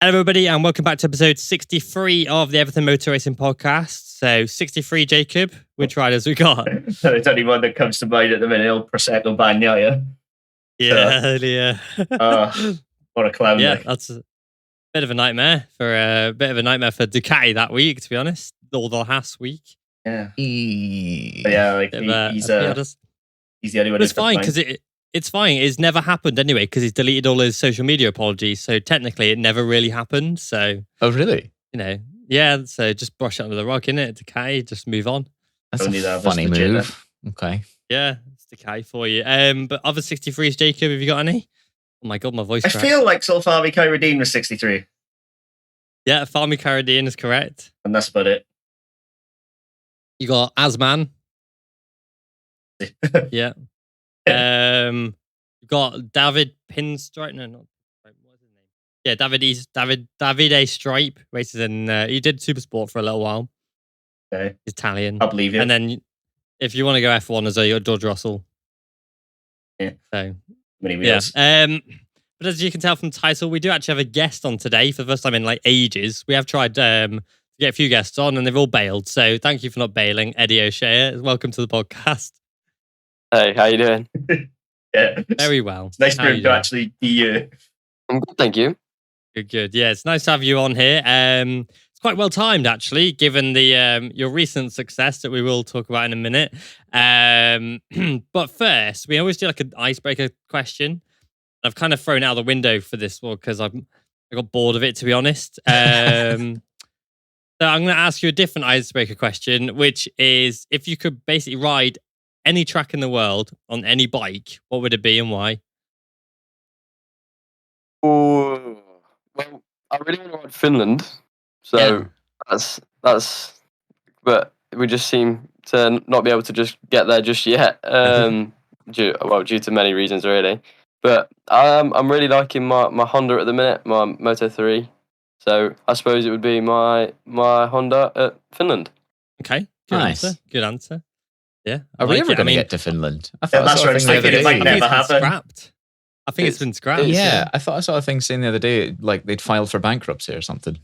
Hello, everybody, and welcome back to episode 63 of the Everything Motor Racing Podcast. So, 63, Jacob, which riders we got? There's only one that comes to mind at the minute, old Prosecco Bagnaia. Yeah. What a clown. Yeah, that's a bit of a nightmare for Ducati that week, to be honest. All the Haas week. Yeah. Yeah, like he's the only one. It's fine because it's fine. It's never happened anyway because he's deleted all his social media apologies. So technically, it never really happened. So really? Yeah. So just brush it under the rug, innit? Ducati, just move on. That's a funny move. Okay. Yeah, it's Ducati for you. But other 63s, Jacob, have you got any? Oh my god, my voice. I feel like Sulfami Kyradine was 63. Yeah, Fami Kyradine is correct, and that's about it. You got Asman. Yeah. You got David Pinstripe. No, not Pinstripe. What's his name? Yeah, David A. Stripe races in. He did Supersport for a little while. Okay. Italian. I believe you. And then if you want to go F1 as well, you got George Russell. Yeah. So many wheels. Yeah. But as you can tell from the title, we do actually have a guest on today for the first time in like ages. We have tried to get a few guests on, and they've all bailed. So thank you for not bailing, Eddie O'Shea. Welcome to the podcast. Hey, how you doing? Yeah, very well. It's nice to actually be you. I'm good, thank you. Good. Yeah, it's nice to have you on here. It's quite well timed, actually, given the your recent success that we will talk about in a minute. But first, we always do like an icebreaker question. I've kind of thrown it out the window for this one because I got bored of it, to be honest. So I'm going to ask you a different icebreaker question, which is if you could basically ride any track in the world on any bike, what would it be and why? Oh, well, I really want to ride Finland, so that's. But we just seem to not be able to just get there just yet. Due to many reasons, really. But I'm really liking my Honda at the minute, my Moto 3. So I suppose it would be my Honda at Finland. Okay, nice. Good answer. Yeah. Are we ever going to get to Finland? I thought that's what I was thinking. It might never happen. Scrapped. I think it's been scrapped. Yeah, I thought I saw a thing saying the other day, like they'd filed for bankruptcy or something.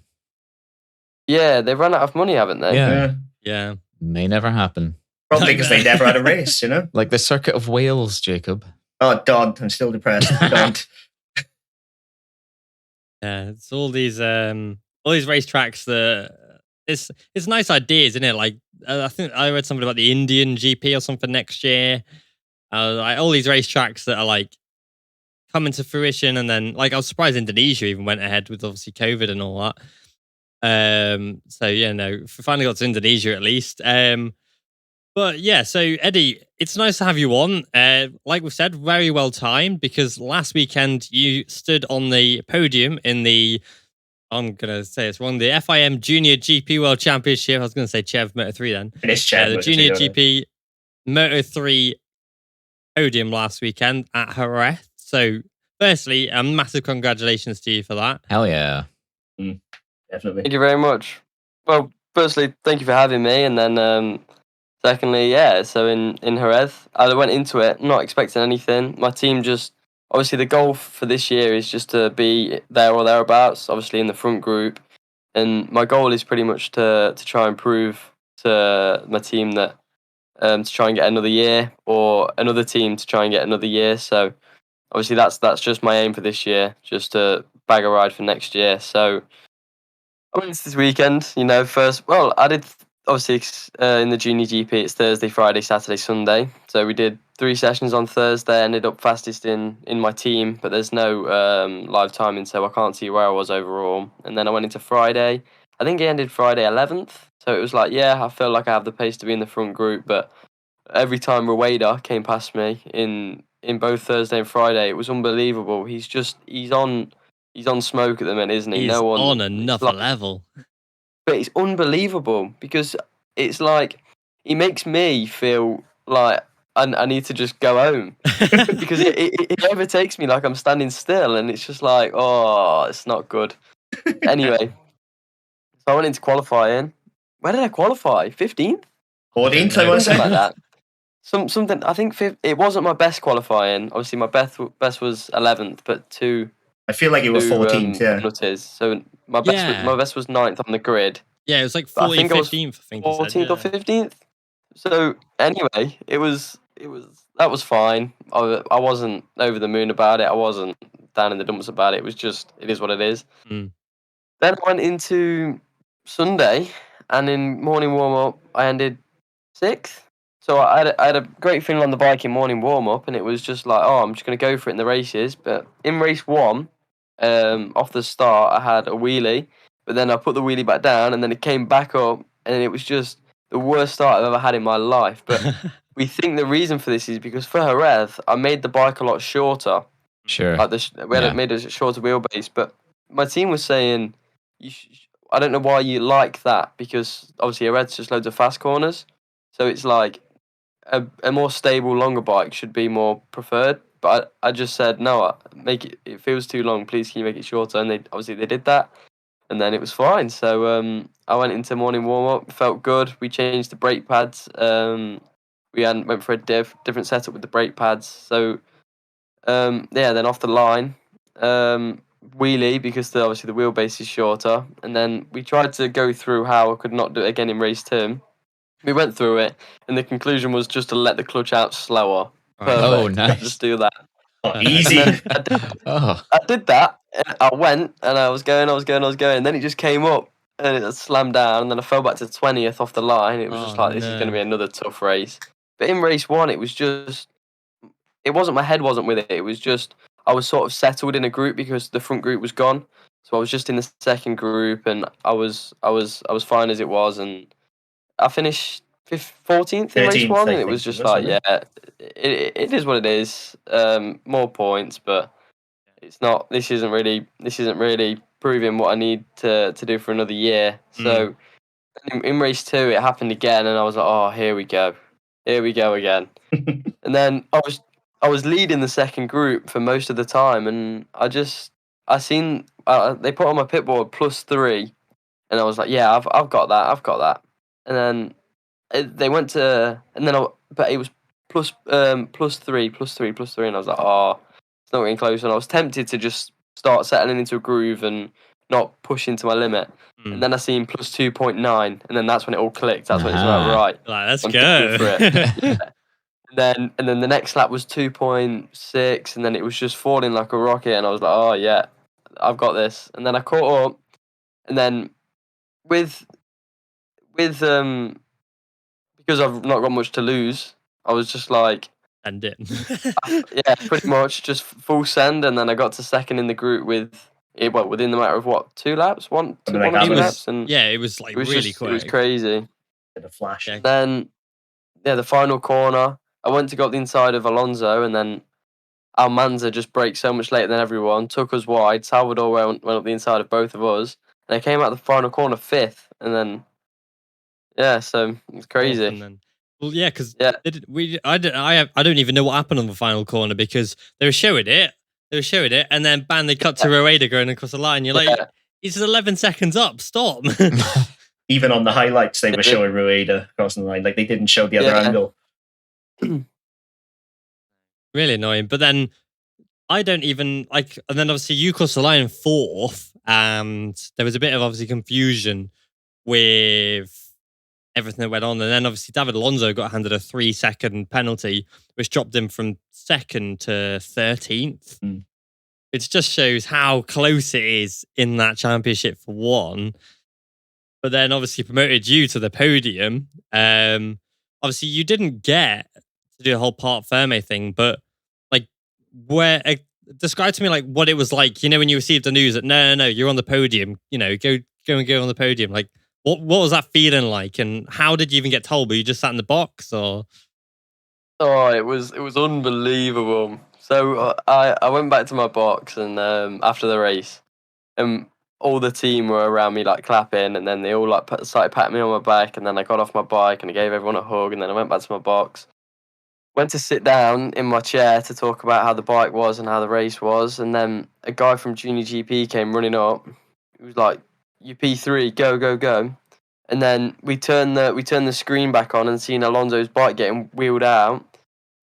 Yeah, they've run out of money, haven't they? Yeah. May never happen. Probably because they never had a race, Like the Circuit of Wales, Jacob. Oh, don't. I'm still depressed. Don't. Yeah, it's all these racetracks that it's nice ideas, isn't it? Like I think I read something about the Indian GP or something next year. Like all these racetracks that are like coming to fruition, and then like I was surprised Indonesia even went ahead with obviously COVID and all that. So yeah, no, finally got to Indonesia at least. But yeah, so Eddie, it's nice to have you on. Like we said, very well timed because last weekend you stood on the podium in the, I'm going to say it's wrong, the FIM JuniorGP World Championship. I was going to say Chev Moto 3 then. It is Chev. The JuniorGP Moto 3 podium last weekend at Jerez. So firstly, a massive congratulations to you for that. Hell yeah. Definitely. Thank you very much. Well, firstly, thank you for having me. And then secondly, so in Jerez, I went into it not expecting anything. My team obviously the goal for this year is just to be there or thereabouts, obviously in the front group. And my goal is pretty much to try and prove to my team that to try and get another year, or another team to try and get another year. So obviously that's just my aim for this year, just to bag a ride for next year. So I went this weekend, I did obviously in the JuniorGP it's Thursday, Friday, Saturday, Sunday. So we did 3 sessions on Thursday, ended up fastest in my team, but there's no live timing, so I can't see where I was overall. And then I went into Friday. I think I ended Friday 11th. So it was like, I feel like I have the pace to be in the front group, but every time Rueda came past me in both Thursday and Friday, it was unbelievable. He's on smoke at the minute, isn't he? He's on another level. But it's unbelievable because it's like he makes me feel like I need to just go home because it overtakes me like I'm standing still, and it's just like, oh, it's not good. Anyway, so I went into qualifying. Where did I qualify? 15th? 14th, I want to say. Like that. Something. I think it wasn't my best qualifying. Obviously, my best was 11th, but two I feel like you were 14th, yeah. Penalties. So my best was 9th on the grid. Yeah, it was like 14th, 15th, I think. 14th or 15th. So anyway, that was fine. I wasn't over the moon about it. I wasn't down in the dumps about it. It was just, it is what it is. Mm. Then I went into Sunday, and in morning warm up, I ended 6th. So I had a great feeling on the bike in morning warm up, and it was just like, oh, I'm just going to go for it in the races. But in race 1, off the start, I had a wheelie, but then I put the wheelie back down, and then it came back up, and it was just the worst start I've ever had in my life. But we think the reason for this is because for Jerez, I made the bike a lot shorter. Sure. Like made a shorter wheelbase, but my team was saying, I don't know why you like that, because obviously Jerez just loads of fast corners, so it's like a more stable, longer bike should be more preferred. But I just said no, make it. It feels too long. Please, can you make it shorter? And they did that, and then it was fine. So I went into morning warm up. Felt good. We changed the brake pads. We went for a different setup with the brake pads. So then off the line, wheelie, because obviously the wheelbase is shorter, and then we tried to go through how I could not do it again in race 2. We went through it, and the conclusion was just to let the clutch out slower. Perfect. Oh, nice. Just do that. Easy. I did that. I went, and I was going, and then it just came up, and it slammed down, and then I fell back to 20th off the line. It was just like, this is going to be another tough race. But in race 1, it was just, it wasn't, my head wasn't with it. It was just, I was sort of settled in a group because the front group was gone. So I was just in the second group, and I was fine as it was, and I finished 14th in race 1, and it was just like, yeah, it is what it is. More points, but it's not. This isn't really proving what I need to do for another year. So in race 2, it happened again, and I was like, oh, here we go again. And then I was leading the second group for most of the time, and I seen they put on my pit board +3, and I was like, yeah, I've got that. And then they went to, and then but it was +3, and I was like, oh, it's not getting close. And I was tempted to just start settling into a groove and not push into my limit. And then I seen +2.9, and then that's when it all clicked. That's when it's like, right, let's I'm go. going for it. Yeah. And then the next lap was 2.6, and then it was just falling like a rocket, and I was like, oh yeah, I've got this. And then I caught up, and then with because I've not got much to lose, I was just like, and it. yeah, pretty much just full send, and then I got to second in the group within the matter of what, 2 laps, one or 2 laps, and yeah, it was like really quick. It was crazy. The flash. Yeah. Then the final corner, I went to go up the inside of Alonso, and then Almanza just braked so much later than everyone, took us wide. Salvador went up the inside of both of us, and I came out the final corner 5th, and then so it's crazy. Well, yeah, because I don't even know what happened on the final corner, because they were showing it, and then bam, they cut to Rueda going across the line. You're like, he's 11 seconds up. Stop. Even on the highlights, they were showing Rueda crossing the line. Like, they didn't show the other angle. Really annoying. But then I don't even like. And then obviously you crossed the line in 4th, and there was a bit of obviously confusion with everything that went on. And then obviously David Alonso got handed a 3-second penalty, which dropped him from 2nd to 13th. It just shows how close it is in that championship for one. But then obviously promoted you to the podium. Obviously you didn't get to do the whole part Ferme thing, but like, where describe to me like what it was like, when you received the news that no, you're on the podium, go on the podium. Like, what was that feeling like, and how did you even get told? Were you just sat in the box, or? Oh, it was unbelievable. So I went back to my box, and after the race, and all the team were around me like clapping, and then they all like started patting me on my back, and then I got off my bike and I gave everyone a hug, and then I went back to my box, went to sit down in my chair to talk about how the bike was and how the race was, and then a guy from JuniorGP came running up. He was like, "You P3, go!" And then we turned the screen back on and seen Alonso's bike getting wheeled out,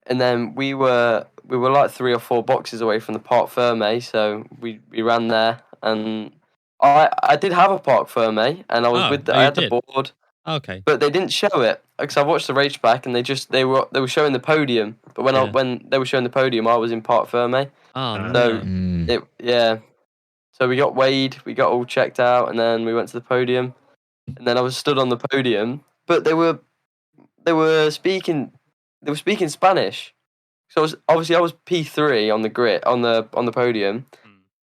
and then we were were like 3 or 4 boxes away from the Parc Ferme, so we ran there, and I did have a Parc Ferme, and I was I had the board. Okay. But they didn't show it because I watched the race back, and they were showing the podium. But when they were showing the podium, I was in Parc Ferme. Oh no. So So we got weighed, we got all checked out, and then we went to the podium. And then I was stood on the podium, but they were speaking Spanish. So I was P3 on the grid on the podium.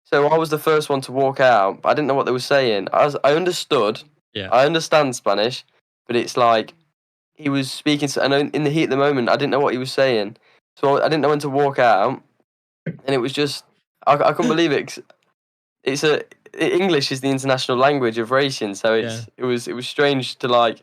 So I was the first one to walk out. But I didn't know what they were saying. I understood. Yeah. I understand Spanish, but it's like he was speaking. And in the heat of the moment, I didn't know what he was saying. So I didn't know when to walk out, and it was just I couldn't believe it. English is the international language of racing, so it was strange to like,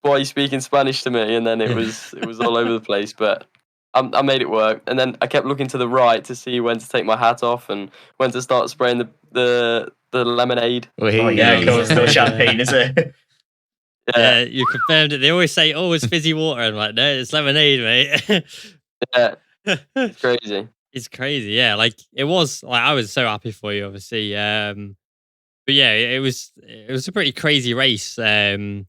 why are you speaking Spanish to me? And then it was all over the place, but I made it work. And then I kept looking to the right to see when to take my hat off and when to start spraying the lemonade. It's no champagne, is it? Yeah, you confirmed it. They always say, "Oh, it's fizzy water." I'm like, no, it's lemonade, mate. Yeah, it's crazy. It's crazy, yeah. Like it was. Like I was so happy for you, obviously. But yeah, it was a pretty crazy race. And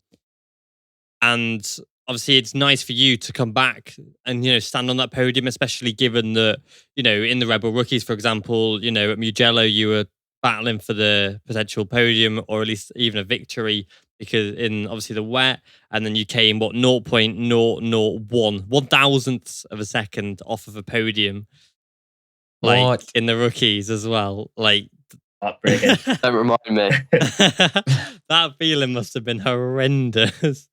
obviously, it's nice for you to come back and stand on that podium, especially given that in the Rebel Rookies, for example, at Mugello, you were battling for the potential podium or at least even a victory because in obviously the wet, and then you came 0.001 of a second off of a podium. Like in the rookies as well. Like heartbreaking. Don't remind me. That feeling must have been horrendous.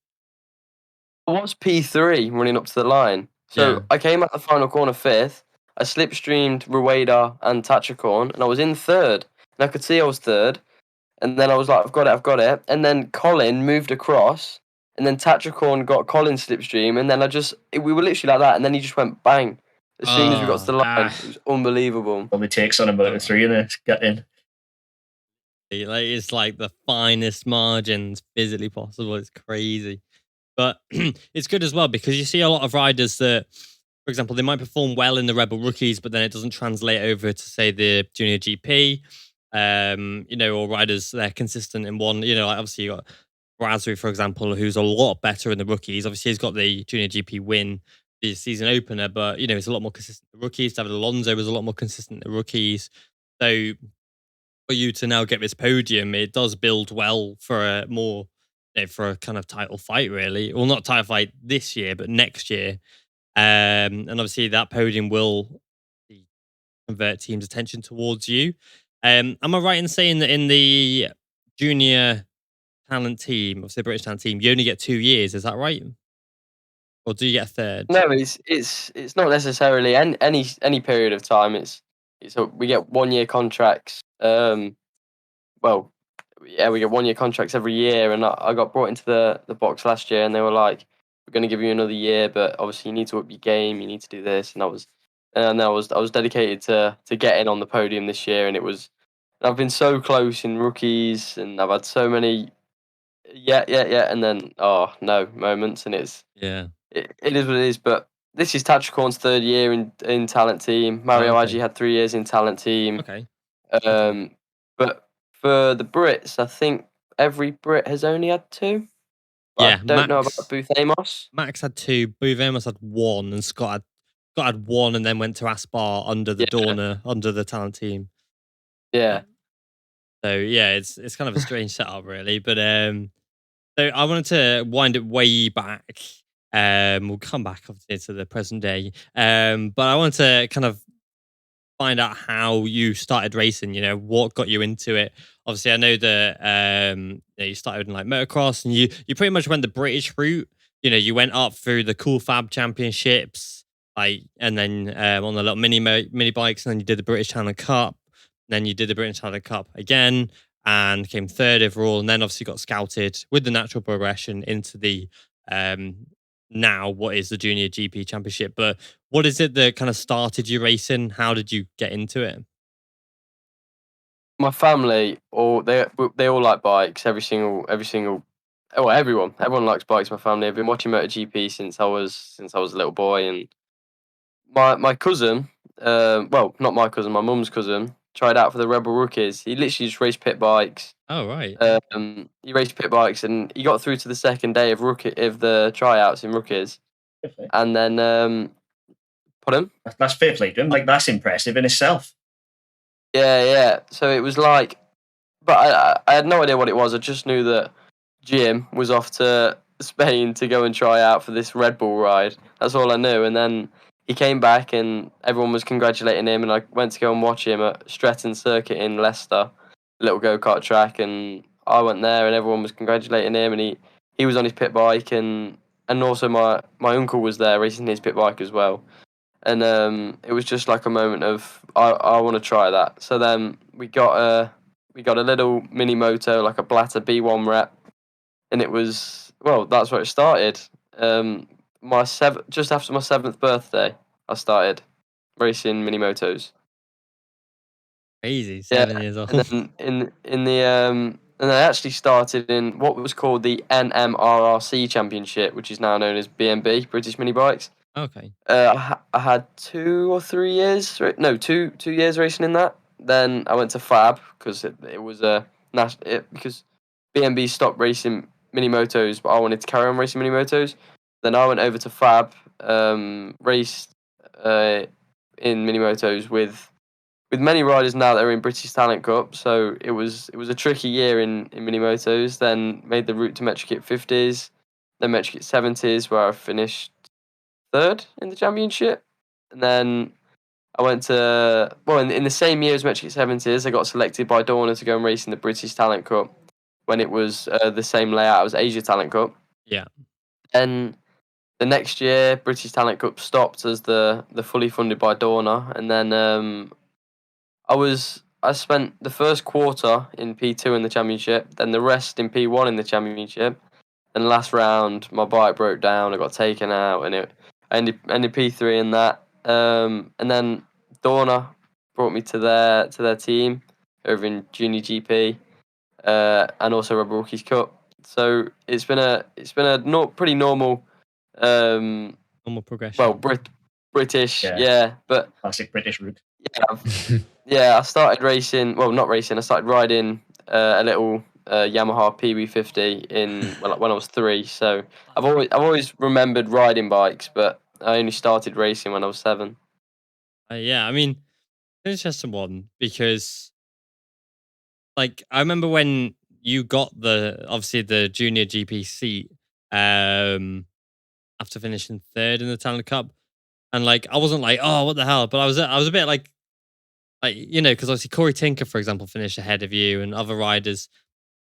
I was P3 running up to the line. So I came at the final corner 5th. I slipstreamed Rueda and Tachicorn, and I was in 3rd. And I could see I was 3rd. And then I was like, I've got it. And then Colin moved across, and then Tachicorn got Colin's slipstream, and then we were literally like that, and then he just went bang. As soon as we got to the line, it was unbelievable. Probably takes on about 3 in it, get in. Like, it's like the finest margins physically possible. It's crazy. But it's good as well because you see a lot of riders that, for example, they might perform well in the Rebel Rookies, but then it doesn't translate over to, say, the Junior GP. Or riders they're consistent in one. Like obviously you got Raspberry, for example, who's a lot better in the rookies. Obviously, he's got the Junior GP win, the season opener, but it's a lot more consistent in the rookies. David Alonso was a lot more consistent in the rookies. So for you to now get this podium, it does build well for a more for a kind of title fight, really. Well, not title fight this year, but next year. And obviously that podium will convert teams' attention towards you. Am I right in saying that in the junior talent team, obviously the British talent team, you only get 2 years? Is that right? Or do you get a third? No, it's not necessarily any period of time. We get 1 year contracts. We get 1 year contracts every year, and I got brought into the box last year, and they were like, "We're going to give you another year, but obviously you need to up your game. You need to do this." And I was dedicated to getting on the podium this year, and I've been so close in rookies, and I've had so many and then no moments, and it is what it is. But this is Tachicorn's 3rd year in talent team. Mario Agi had 3 years in talent team. Okay. But for the Brits, I think every Brit has only had 2. I don't know about Booth Amos. Max had 2, Booth Amos had 1, and Scott had 1, and then went to Aspar under the Dorna, under the talent team. Yeah. So yeah, it's kind of a strange setup, really. But so I wanted to wind it way back. We'll come back obviously to the present day. But I wanted to kind of find out how you started racing. What got you into it. Obviously, I know that you started in like motocross, and you pretty much went the British route. You went up through the Cool Fab Championships, and then on the little mini bikes, and then you did the British Talent Cup. Then you did the British Talent Cup again and came 3rd overall, and then obviously got scouted with the natural progression into the now what is the Junior GP Championship. But what is it that kind of started you racing? How did you get into it? My family, they all like bikes. Everyone likes bikes. My family. I've been watching MotoGP since I was a little boy, and my cousin, well, not my cousin, my mum's cousin, tried out for the Rebel Rookies. He literally just raced pit bikes. Oh, right. He raced pit bikes and he got through to the second day of the tryouts in Rookies. And then, pardon? That's fair play to him. Like, that's impressive in itself. Yeah. So it was like, but I had no idea what it was. I just knew that Jim was off to Spain to go and try out for this Red Bull ride. That's all I knew. And then he came back and everyone was congratulating him. And I went to go and watch him at Stretton Circuit in Leicester, a little go-kart track. And I went there and everyone was congratulating him. And he was on his pit bike. And also my uncle was there racing his pit bike as well. And it was just like a moment of, I want to try that. So then we got a little mini moto, like a Blatter B1 rep. And it was, well, that's where it started. Just after my 7th birthday, I started racing mini motos. Crazy, 7 years old. And then and I actually started in what was called the NMRRC Championship, which is now known as BMB, British Mini Bikes. Okay. I had 2 or 3 years, no, 2 years racing in that. Then I went to Fab because it was because BMB stopped racing mini motos, but I wanted to carry on racing mini motos. Then I went over to Fab, raced in mini motos with many riders now that are in British Talent Cup. So it was a tricky year in mini motos. Then made the route to Metrokit 50s, then Metrokit 70s, where I finished 3rd in the championship. And then I went to, well, in the same year as Metrokit 70s, I got selected by Dorna to go and race in the British Talent Cup when it was the same layout as Asia Talent Cup. Yeah. And the next year, British Talent Cup stopped as the fully funded by Dorna. And then I spent the first quarter in P2 in the championship, then the rest in P1 in the championship. And last round, my bike broke down. I got taken out, and I ended P3 in that. And then Dorna brought me to their team over in JuniorGP, and also Rebel Rookies Cup. So it's been a pretty normal, normal progression. Well, British, yeah, but classic British route. Yeah, I started racing. Well, not racing. I started riding a little Yamaha PB50 when I was 3. So I've always remembered riding bikes, but I only started racing when I was 7. Yeah, I mean, interesting one because, like, I remember when you got obviously the Junior GP seat after finishing 3rd in the Talent Cup, and like I wasn't like, oh, what the hell, but I was a bit like because obviously Corey Tinker, for example, finished ahead of you and other riders.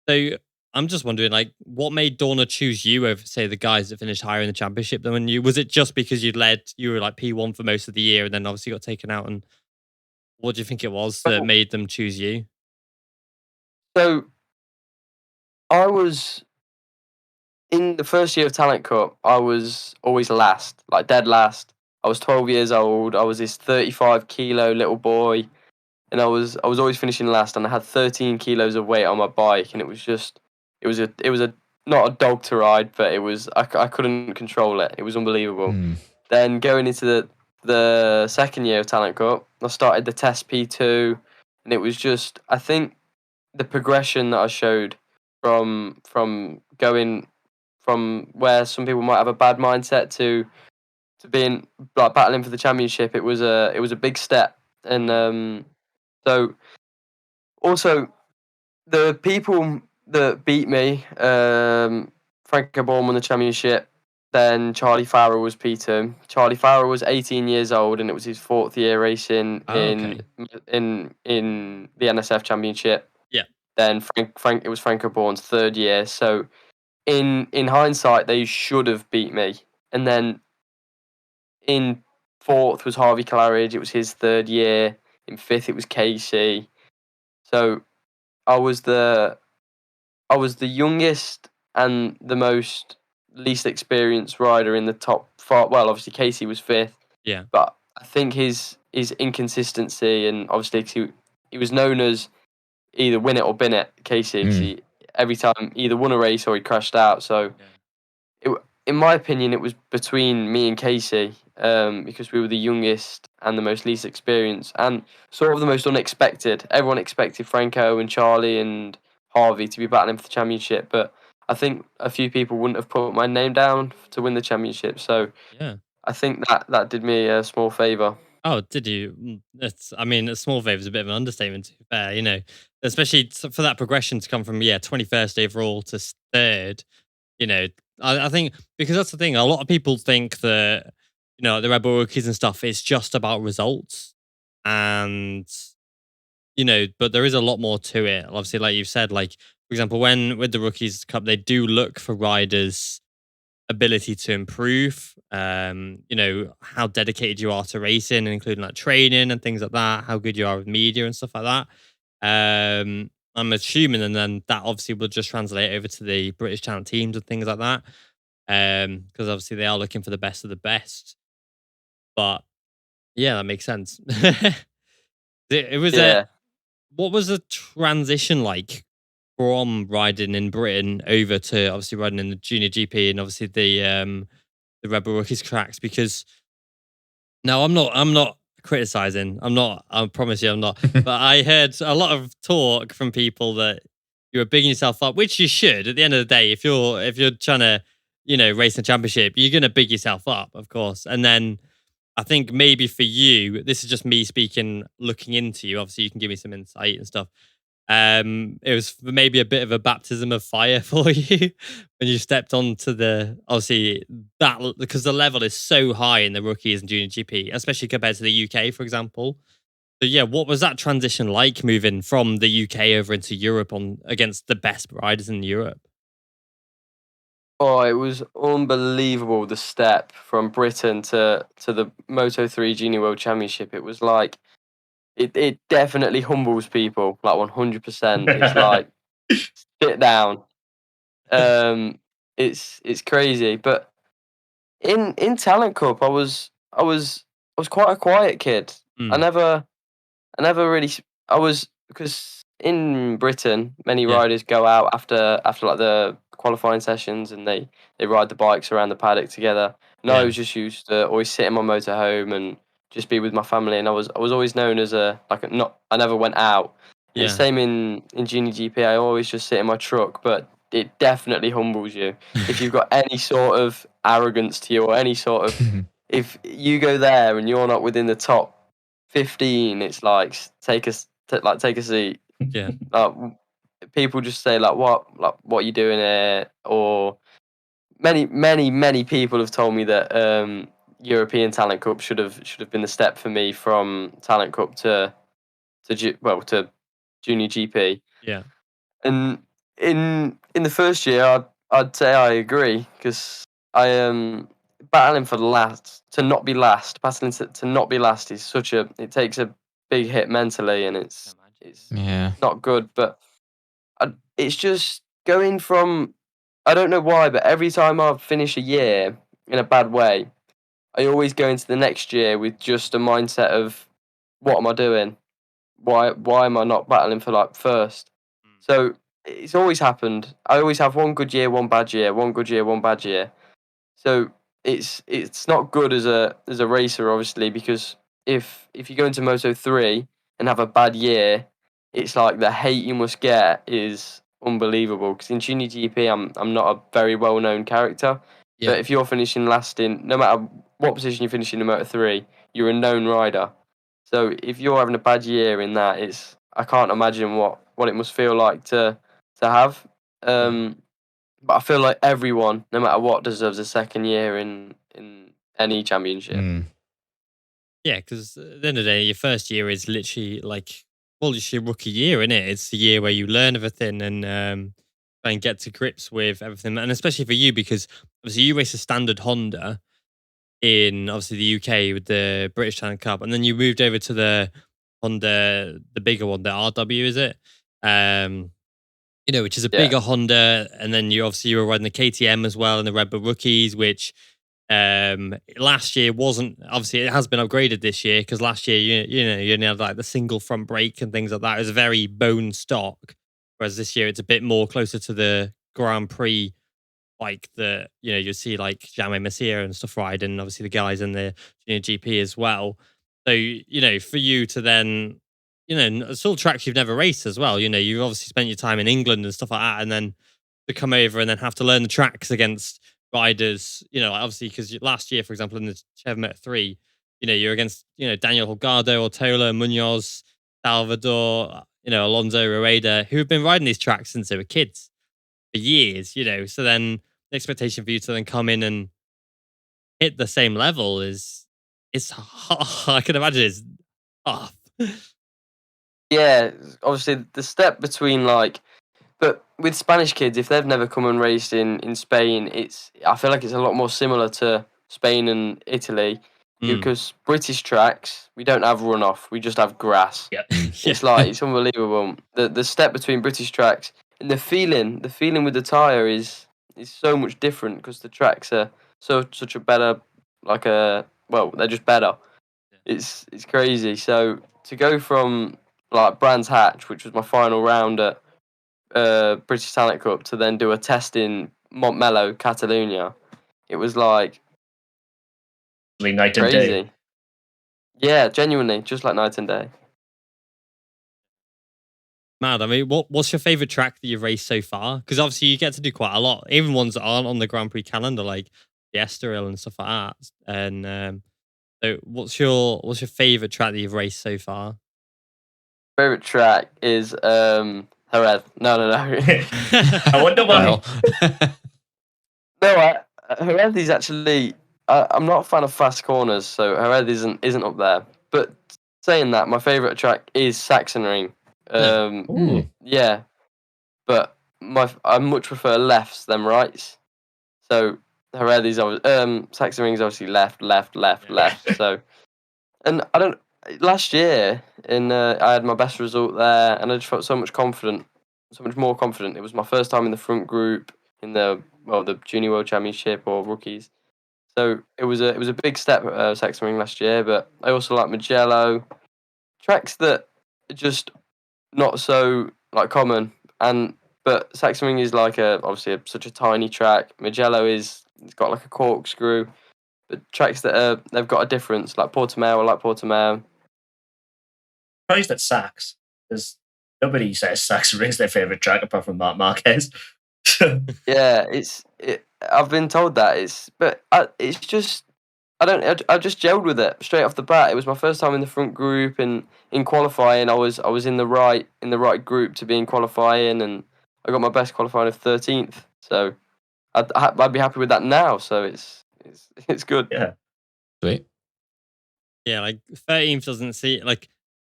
So I'm just wondering, like, what made Dorna choose you over, say, the guys that finished higher in the championship than you? Was it just because you were like P1 for most of the year and then obviously got taken out? And what do you think it was that made them choose you? So I was in the first year of Talent Cup. I was always last, like dead last. I was 12 years old. I was this 35 kilo little boy. And I was always finishing last, and I had 13 kilos of weight on my bike, and it was a not a dog to ride, but it was I couldn't control it. It was unbelievable. Then going into the second year of Talent Cup, I started the test P2, and it was just, I think the progression that I showed from going from where some people might have a bad mindset to being like battling for the championship. It was a big step, and so, also, the people that beat me, Franco Bourne won the championship. Then Charlie Farrell was P2. Charlie Farrell was 18 years old, and it was his 4th year racing in the NSF championship. Yeah. Then it was Franco Bourne's 3rd year. So, in hindsight, they should have beat me. And then in 4th was Harvey Claridge. It was his 3rd year. In 5th, it was Casey. So I was the youngest and the most least experienced rider in the top 5. Well, obviously Casey was 5th. Yeah. But I think his inconsistency, and obviously he was known as either win it or bin it, Casey. 'Cause he every time either won a race or he crashed out. So in my opinion, it was between me and Casey. because we were the youngest and the most least experienced and sort of the most unexpected. Everyone expected Franco and Charlie and Harvey to be battling for the championship, but I think a few people wouldn't have put my name down to win the championship. So Yeah. I think that did me a small favour. Oh, did you? I mean, a small favour is a bit of an understatement, to be fair, especially for that progression to come from, 21st overall to third, I think, because that's the thing. A lot of people think that, the Rebel Rookies and stuff is just about results. And, but there is a lot more to it. Obviously, like you've said, like, for example, when with the Rookies Cup, they do look for riders' ability to improve, how dedicated you are to racing, including like training and things like that, how good you are with media and stuff like that. I'm assuming, and then that obviously will just translate over to the British Channel teams and things like that. Because obviously they are looking for the best of the best. But yeah, that makes sense. It was what was the transition like from riding in Britain over to obviously riding in the Junior GP and obviously the Rebel Rookies tracks? Because now I'm not criticizing. I'm not. I promise you, I'm not. But I heard a lot of talk from people that you were bigging yourself up, which you should. At the end of the day, if you're trying to race a championship, you're gonna big yourself up, of course. And then I think maybe for you, this is just me speaking, looking into you. Obviously, you can give me some insight and stuff. It was maybe a bit of a baptism of fire for you when you stepped onto obviously that, because the level is so high in the rookies and junior GP, especially compared to the UK, for example. So yeah, what was that transition like, moving from the UK over into Europe against the best riders in Europe? Oh, it was unbelievable, the step from Britain to the Moto3 Junior World Championship. It was like, it definitely humbles people, like 100%. It's like, sit down. It's crazy. But in Talent Cup, I was quite a quiet kid. I never really. I was, because in Britain, many Yeah. riders go out after like the qualifying sessions and they ride the bikes around the paddock together. And I Yeah. was just used to always sit in my motorhome and just be with my family. And I was always known as I never went out. And Yeah. it's same in Junior GP. I always just sit in my truck, but it definitely humbles you if you've got any sort of arrogance to you or any sort of, if you go there and you're not within the top 15, it's like, take a seat. Yeah. People just say what are you doing here? Or many people have told me that European Talent Cup should have been the step for me from Talent Cup to Junior GP. Yeah. And in the first year, I'd say I agree, because I battling for to not be last, to not be last is it takes a big hit mentally, and it's Yeah. not good. But it's just going from, I don't know why, but every time I finish a year in a bad way, I always go into the next year with just a mindset of, what am I doing? Why am I not battling for like first? So it's always happened. I always have one good year, one bad year, one good year, one bad year. So it's not good as a racer, obviously, because if you go into Moto3 and have a bad year, it's like the hate you must get is unbelievable. Because in Junior GP, I'm not a very well known character, Yeah. but if you're finishing last in, no matter what position you finish in Moto3, you're a known rider. So if you're having a bad year in that, I can't imagine what it must feel like to have. But I feel like everyone, no matter what, deserves a second year in any championship. Yeah, because at the end of the day, your first year is literally like, well, it's your rookie year, isn't it? It's the year where you learn everything and try and get to grips with everything. And especially for you, because obviously you race a standard Honda in obviously the UK with the British Talent Cup, and then you moved over to the Honda, the bigger one, the RW, is it? Which is a bigger Honda, and then you were riding the KTM as well and the Red Bull Rookies, which last year wasn't, obviously it has been upgraded this year, because last year you only had like the single front brake and things like that. It was very bone stock, whereas this year it's a bit more closer to the Grand Prix like the, you see like Jaime Messier and stuff riding, and obviously the guys in the Junior GP as well. So, for you to then, it's all tracks you've never raced as well. You've obviously spent your time in England and stuff like that, and then to come over and then have to learn the tracks against riders, like obviously because last year, for example, in the Chev Met 3, you're against, Daniel Holgado, Ortola, Munoz, Salvador, Alonso, Rueda, who have been riding these tracks since they were kids for years, So then the expectation for you to then come in and hit the same level I can imagine it's tough. Yeah, obviously the step between but with Spanish kids, if they've never come and raced in Spain, I feel like it's a lot more similar to Spain and Italy because British tracks, we don't have runoff, we just have grass. Yep. It's it's unbelievable. The step between British tracks and the feeling with the tyre is so much different because the tracks are such a better they're just better. It's crazy. So to go from Brands Hatch, which was my final round at British Talent Cup, to then do a test in Montmello, Catalonia, it was night and crazy. day. Yeah, genuinely, just like night and day. Mad. I mean, what's your favorite track that you've raced so far? Because obviously you get to do quite a lot, even ones that aren't on the Grand Prix calendar, like the Estoril and stuff like that. And so, what's your favorite track that you've raced so far? Favorite track is Jerez. No. I wonder why. No, Jerez is actually. I'm not a fan of fast corners, so Jerez isn't up there. But saying that, my favorite track is Sachsenring. Yeah, but I much prefer lefts than rights. So Jerez is Sachsenring is obviously left. So, and I don't. Last year, I had my best result there, and I just felt so much more confident. It was my first time in the front group in the Junior World Championship or rookies. So it was a big step at Sachsenring last year. But I also like Mugello, tracks that are just not so common. But Sachsenring is obviously such a tiny track. Mugello it's got a corkscrew. But tracks that they've got a difference, like Portimao. I like Portimao. Surprised at Sax, because nobody says Sachsenring is their favourite track apart from Marc Marquez. Yeah, I've been told that it's just I just gelled with it straight off the bat. It was my first time in the front group, and in qualifying, I was in the right group to be in qualifying, and I got my best qualifying of 13th. So I'd be happy with that now. So it's good. Yeah, sweet. Yeah, 13th doesn't see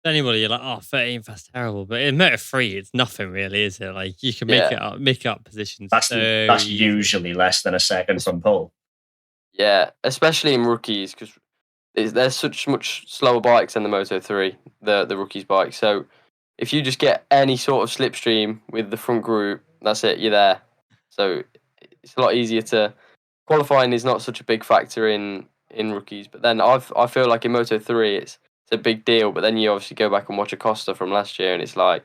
anybody, you're 13th, that's terrible. But in Moto 3, it's nothing really, is it? You can make up positions. That's usually less than a second from pole. Yeah, especially in rookies, because there's such much slower bikes than the Moto 3, the rookies bike. So if you just get any sort of slipstream with the front group, that's it, you're there. So it's a lot easier to qualifying is not such a big factor in rookies. But then I feel like in Moto 3 it's a big deal. But then you obviously go back and watch Acosta from last year, and it's so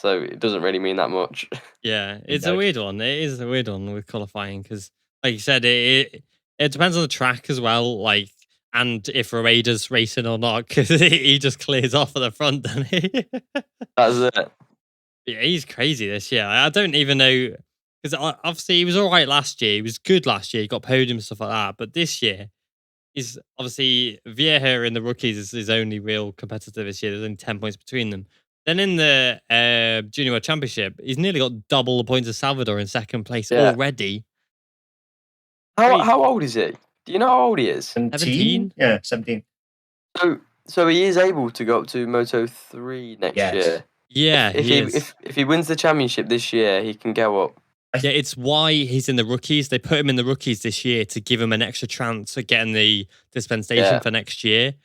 it doesn't really mean that much. Yeah, it's a weird one. It is a weird one with qualifying because, like you said, it depends on the track as well. And if Rueda's racing or not, because he just clears off at the front, doesn't he? That's it. Yeah, he's crazy this year. I don't even know, because obviously he was all right last year. He was good last year. He got podium and stuff like that. But this year, he's obviously Vieja in the rookies is his only real competitor this year. There's only 10 points between them. Then in the Junior World Championship, he's nearly got double the points of Salvador in second place already. How old is he? Do you know how old he is? 17? Yeah, 17. So he is able to go up to Moto 3 next year. Yeah, if he wins the championship this year, he can go up. Yeah, it's why he's in the rookies. They put him in the rookies this year to give him an extra chance at getting the dispensation for next year.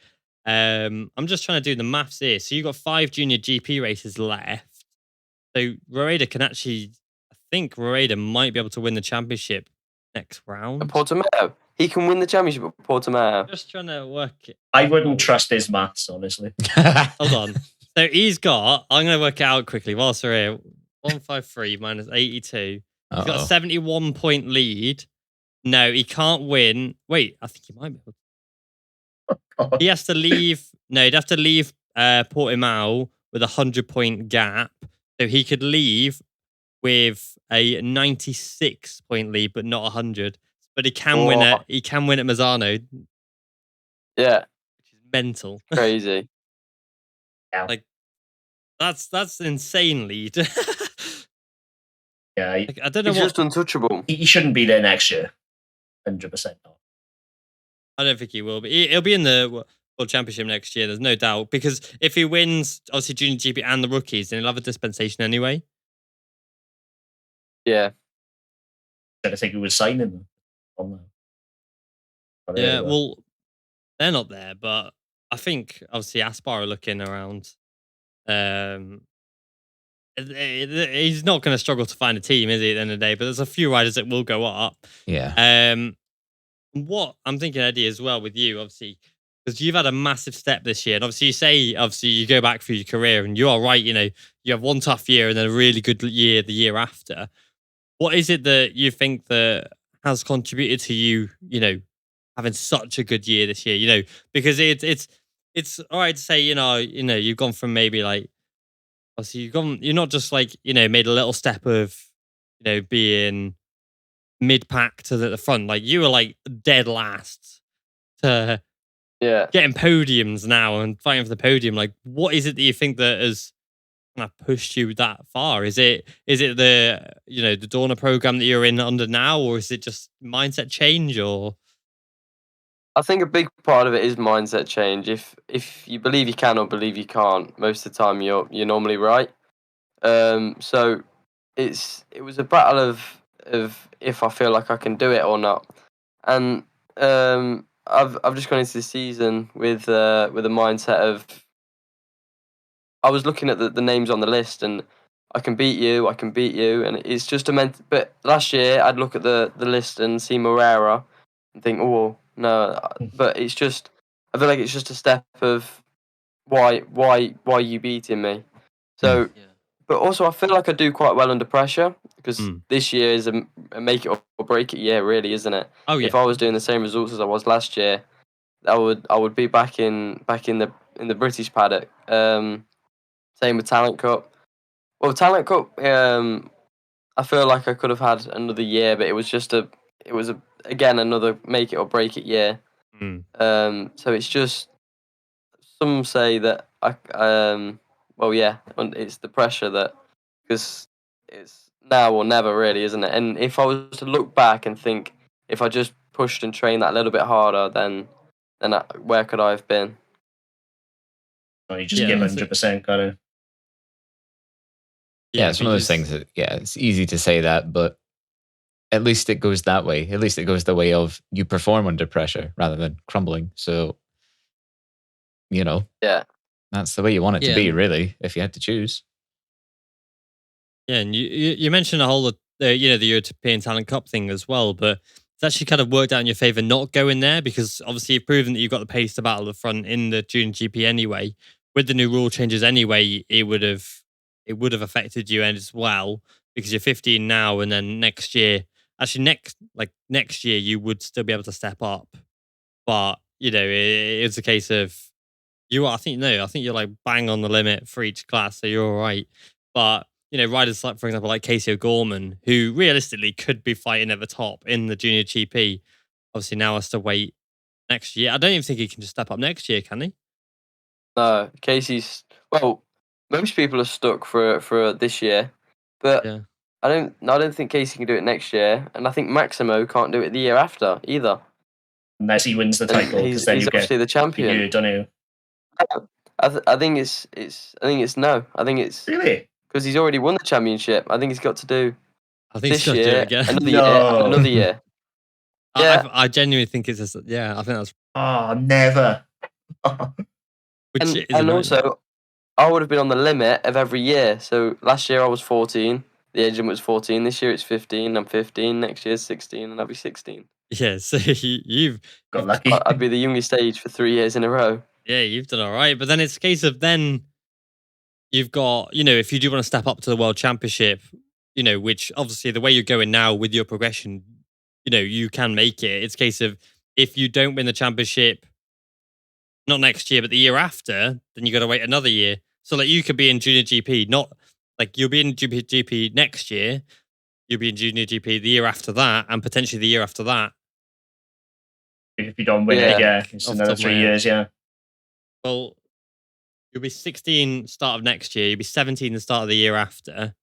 I'm just trying to do the maths here. So you've got 5 junior GP races left. So Rueda can actually, I think Rueda might be able to win the championship next round. At Portimao. He can win the championship at Portimao. Just trying to work it. I wouldn't trust his maths, honestly. Hold on. So he's got, I'm going to work it out quickly whilst we're here. 153 minus 82. He's got a Uh-oh. 71 point lead. No, he can't win. Wait, I think he might be able to. He has to leave. No, he'd have to leave Portimao with a 100 point gap. So he could leave with a 96 point lead, but not 100. But he can win it. He can win at Mazzano, Yeah, which is mental. crazy. Like that's insane lead. Yeah, Like, I don't know He's what. just untouchable. he shouldn't be there next year. 100% not. I don't think he will, but he'll be in the World Championship next year. There's no doubt, because if he wins, obviously Junior GP and the rookies, then he'll have a dispensation anyway. Yeah. I think we would sign him. Yeah, well, they're not there, but I think obviously Aspar are looking around. He's not going to struggle to find a team, is he? At the end of the day, but there's a few riders that will go up. Yeah. What I'm thinking, Eddie, as well with you, obviously, because you've had a massive step this year, and obviously you say, obviously you go back through your career, and you are right. You know, you have one tough year and then a really good year the year after. What is it that you think that has contributed to you, you know, having such a good year this year? You know, because it's all right to say, you've gone from maybe like, obviously you're not just like, made a little step of, being mid pack to the front. Like you were like dead last to getting podiums now and fighting for the podium. Like, what is it that you think that has kind of pushed you that far? Is it the the Dorna program that you're in under now, or is it just mindset change? Or I think a big part of it is mindset change. If you believe you can or believe you can't, most of the time you're normally right. So it was a battle of if I feel like I can do it or not, and I've just gone into the season with a mindset of I was looking at the names on the list and I can beat you, and it's just But last year I'd look at the list and see Morera and think, oh no, but it's just I feel like it's just a step of why you beating me. So, but also I feel like I do quite well under pressure because this year is a make it or break it year, really, isn't it? Oh yeah. If I was doing the same results as I was last year, I would be back in the British paddock. Same with Talent Cup. Well, Talent Cup, I feel like I could have had another year, but it was again another make it or break it year. So it's just some say that it's the pressure that because it's now or never, really, isn't it? And if I was to look back and think if I just pushed and trained that a little bit harder, then where could I have been? You just give 100%, got it. Yeah, it's one of those things that, it's easy to say that, but at least it goes that way. At least it goes the way of you perform under pressure rather than crumbling. So, that's the way you want it to be, really, if you had to choose. Yeah, and you mentioned the whole, the European Talent Cup thing as well, but it's actually kind of worked out in your favor not going there because obviously you've proven that you've got the pace to battle the front in the Junior GP anyway. With the new rule changes anyway, it would have affected you as well because you're 15 now, and then next year, next year you would still be able to step up, but it's a case of I think you're like bang on the limit for each class, so you're all right. But riders like, for example, like Casey O'Gorman, who realistically could be fighting at the top in the Junior GP, obviously now has to wait next year. I don't even think he can just step up next year, can he? No, Casey's most people are stuck for this year, but I don't think Casey can do it next year, and I think Maximo can't do it the year after either. Unless he wins the title, he's obviously the champion. You don't know. I think it's no. I think it's really because he's already won the championship. I think he's got to do. I think this he's got year, to do it again. Another year. Yeah, I genuinely think it's I think that's. Oh, never. and also, I would have been on the limit of every year. So last year I was 14. The age limit was 14. This year it's 15. I'm 15. Next year's 16, and I'll be 16. Yeah, so you've got lucky. I'd be the youngest age for 3 years in a row. Yeah, you've done all right. But then it's a case of then you've got, if you do want to step up to the World Championship, which obviously the way you're going now with your progression, you can make it. It's a case of if you don't win the championship, not next year, but the year after, then you got to wait another year. So like you could be in Junior GP, not like you'll be in GP next year, you'll be in Junior GP the year after that, and potentially the year after that. If you don't win it, it's Off another the top of my 3 head. years, yeah. Well, you'll be 16 start of next year, you'll be 17 the start of the year after.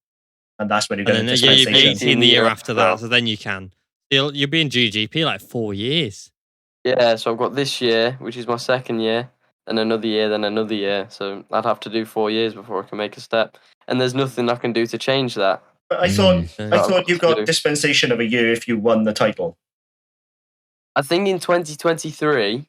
And that's when you And get then the you'll be dispensation. 18 the year after that, well. so then you can. You'll be in GP like 4 years. Yeah, so I've got this year, which is my second year, then another year, then another year. So I'd have to do 4 years before I can make a step. And there's nothing I can do to change that. But I thought I've you got to got do. dispensation of a year if you won the title. I think in 2023,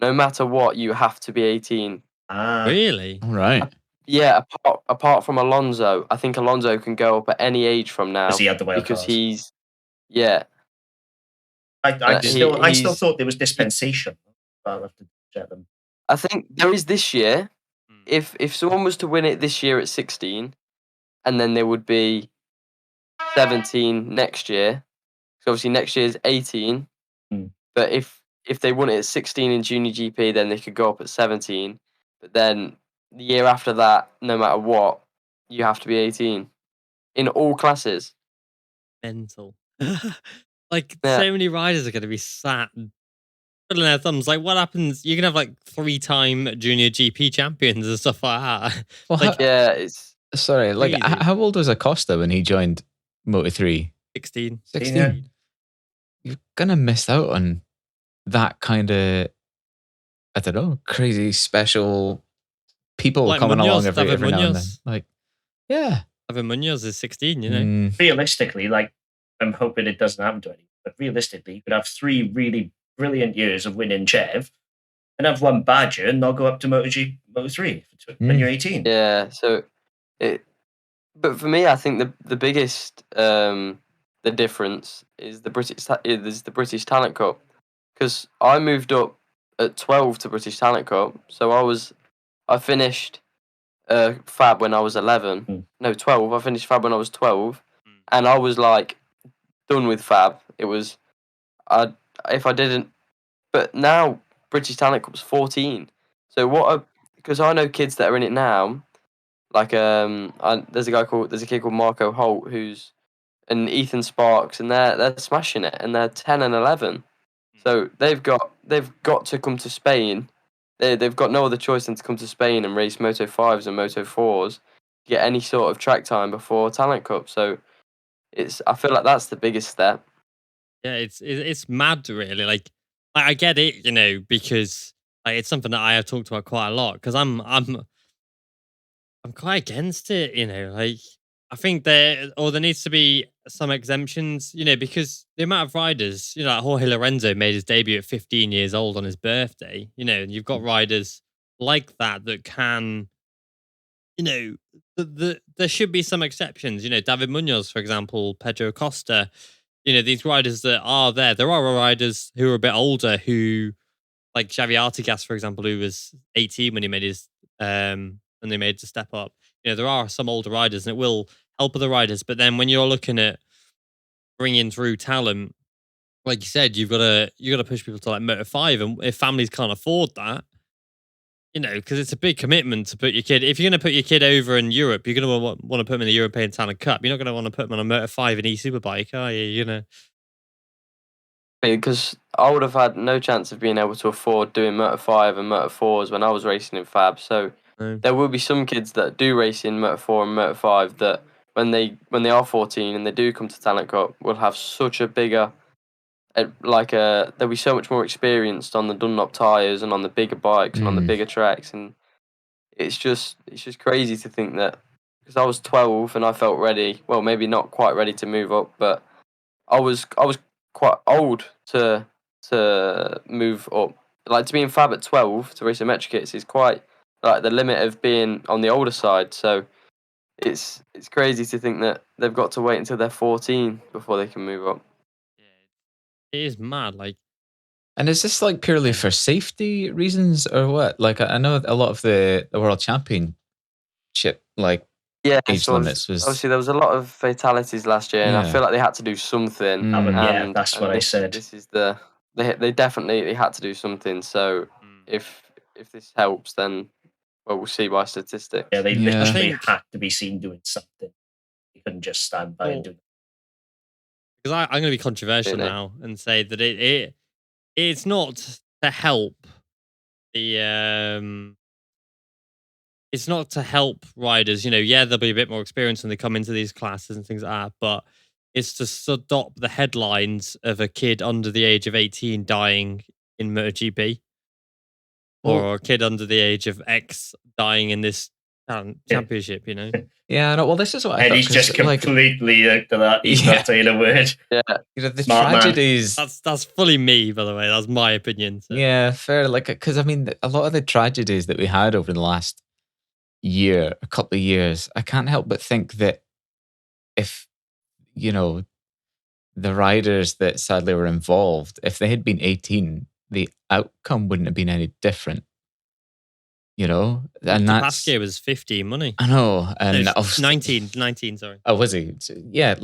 no matter what, you have to be 18. Really? All right. Yeah, apart from Alonso, I think Alonso can go up at any age from now Because he had the wild because cards. he's yeah. I still he's- thought there was dispensation. I'll have to check them. I think there is this year. If someone was to win it this year at 16, and then there would be 17 next year. So obviously next year is 18. But if they won it at 16 in Junior GP, then they could go up at 17. But then the year after that, no matter what, you have to be 18 in all classes. Mental. Like Yeah. so many riders are going to be sat twiddling their thumbs. Like what happens? You can have like 3-time Junior GP champions and stuff like that. Well, Like, Yeah, it's sorry, like crazy. how old was Acosta when he joined Moto3? 16. 16. Yeah. You're gonna miss out on that kind of, I don't know, crazy special people Like coming Munoz, along every David now and then. Munoz. Like, yeah. Evan Munoz is 16, Realistically, like I'm hoping it doesn't happen to anyone, but realistically, you could have 3 really brilliant years of winning Chev and have one bad year and not go up to Moto3 when you're 18. yeah. So but for me, I think the biggest the difference is the British Talent Cup, because I moved up at 12 to British Talent Cup, so I finished Fab when I was 11. No, 12. I finished Fab when I was 12, and I was like done with Fab. It was if I didn't, but now British Talent Cup's 14. So because I know kids that are in it now. Like there's a kid called Marco Holt and Ethan Sparks, and they're smashing it, and they're 10 and 11. So they've got to come to Spain. They've got no other choice than to come to Spain and race Moto 5s and Moto 4s to get any sort of track time before Talent Cup. So I feel like that's the biggest step. Yeah, it's mad, really. Like I get it, because like it's something that I have talked about quite a lot. Because I'm quite against it, Like I think there needs to be some exemptions, because the amount of riders, like Jorge Lorenzo made his debut at 15 years old on his birthday, and you've got riders like that can, there should be some exceptions. David Munoz, for example, Pedro Acosta. These riders that are there. There are riders who are a bit older who, like Xavi Artigas, for example, who was 18 when he made his when they made the step up. There are some older riders, and it will help other riders. But then when you're looking at bringing through talent, like you said, you got to push people to like Moto 5, and if families can't afford that, because it's a big commitment to put your kid. If you're going to put your kid over in Europe, you're going to want to put them in the European Talent Cup. You're not going to want to put them on a Moto 5 and e-Superbike, are you? Because I would have had no chance of being able to afford doing Moto 5 and Moto 4s when I was racing in Fab. So there will be some kids that do race in Moto 4 and Moto 5 that when they are 14 and they do come to Talent Cup will have such a bigger, they'll be so much more experienced on the Dunlop tyres and on the bigger bikes and on the bigger tracks. And it's just crazy to think that, because I was 12 and I felt ready. Well, maybe not quite ready to move up, but I was quite old to move up. Like to be in Fab at 12 to race a Metro Kits is quite like the limit of being on the older side. So it's crazy to think that they've got to wait until they're 14 before they can move up. It is mad. Like, and is this like purely for safety reasons or what? Like, I know a lot of the World Championship like Yeah, age so limits was. obviously there was a lot of fatalities last year, and I Yeah. feel like they had to do something. Mm. And that's what I said. This is they definitely had to do something. So if this helps, then we'll see by statistics. Yeah, they Yeah. literally think- had to be seen doing something. They couldn't just stand by and do it. Because I'm going to be controversial Really? now and say that it's not to help the it's not to help riders. Yeah, they'll be a bit more experienced when they come into these classes and things like that, but it's to stop the headlines of a kid under the age of 18 dying in MotoGP, or a kid under the age of X dying in this championship. Yeah, no, well, this is what I And thought. he's just 'cause, like, completely to that. He's Yeah. not saying a word. Yeah, the Smart man. tragedies. That's fully me, by the way. That's my opinion. So. Yeah, fair. Like, because I mean, a lot of the tragedies that we had over the last year, a couple of years, I can't help but think that if, the riders that sadly were involved, if they had been 18, the outcome wouldn't have been any different. And that's. Pasquier was 15, money. I know. And No, 19, sorry. Oh, was he? Yeah,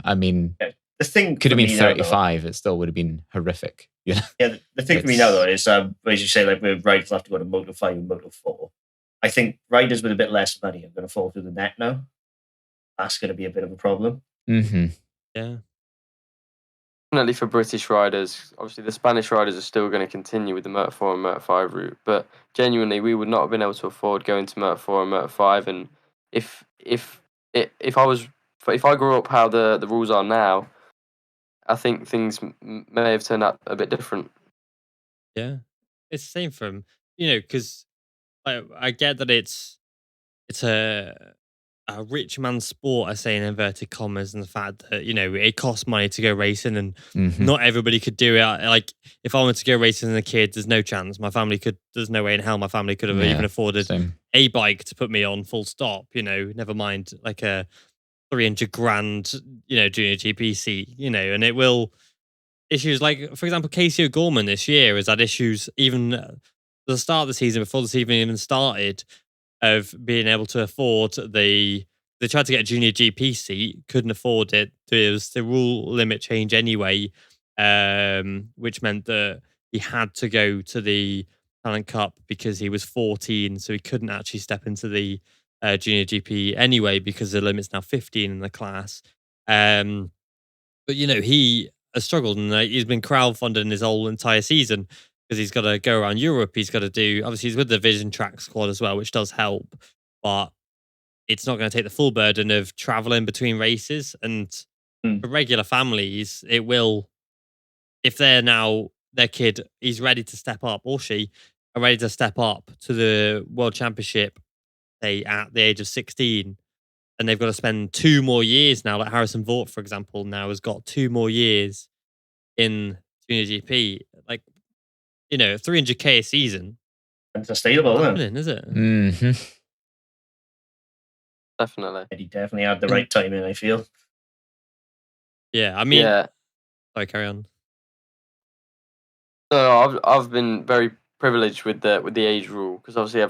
I mean, The thing could have for been me now, though- 35. It still would have been horrific. Yeah, the thing for me now though is, as you say, like where riders have to go to Moto 5 and Moto 4. I think riders with a bit less money are going to fall through the net now. That's going to be a bit of a problem. Mm-hmm. Yeah. definitely for British riders. Obviously, the Spanish riders are still going to continue with the Moto 4 and Moto 5 route, but genuinely, we would not have been able to afford going to Moto 4 and Moto 5. And if I grew up how the rules are now, I think things may have turned out a bit different. Yeah. It's the same from, because I get that it's a rich man's sport, I say in inverted commas, and the fact that, it costs money to go racing and Mm-hmm. not everybody could do it. Like, if I wanted to go racing as a kid, there's no chance. There's no way in hell my family could have even afforded Same. a bike to put me on, full stop, never mind like a 300 grand, junior GP seat, and it will issues like, for example, Casey O'Gorman this year has had issues even at the start of the season, before the season even started, of being able to afford they tried to get a junior GP seat, couldn't afford it. There was the rule limit change anyway, which meant that he had to go to the Talent Cup because he was 14, so he couldn't actually step into the junior GP anyway because the limit's now 15 in the class. But he has struggled, and he's been crowdfunding his whole entire season because he's got to go around Europe. He's got to do, obviously, he's with the Vision Track squad as well, which does help, but it's not going to take the full burden of traveling between races. And for regular families, it will, if they're now, their kid is ready to step up, or she are ready to step up to the World Championship, say at the age of 16, and they've got to spend 2 more years now. Like Harrison Vaught, for example, now has got 2 more years in Junior GP. Like, 300k a season. Unsustainable, isn't it? Happening, is it? Mm-hmm. Definitely. And he definitely had the right timing, I feel. Yeah, I mean, Yeah. sorry, carry on. No, I've been very privileged with the age rule, because obviously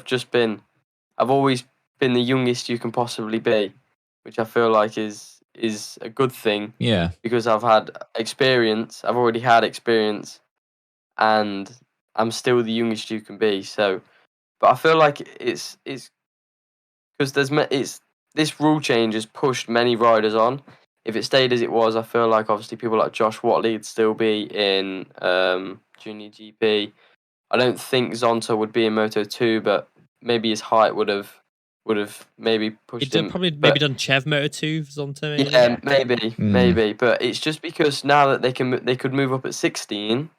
I've always been the youngest you can possibly be, which I feel like is a good thing, Yeah. because I've had experience. I've already had experience, and I'm still the youngest you can be. So, but I feel like it's because this rule change has pushed many riders on. If it stayed as it was, I feel like obviously people like Josh Watley would still be in Junior GP. I don't think Zonta would be in Moto 2, but maybe his height would have maybe pushed him. Probably but- maybe done Chev Moto 2 Zonta, maybe. Yeah, maybe. But it's just because now that they could move up at 16,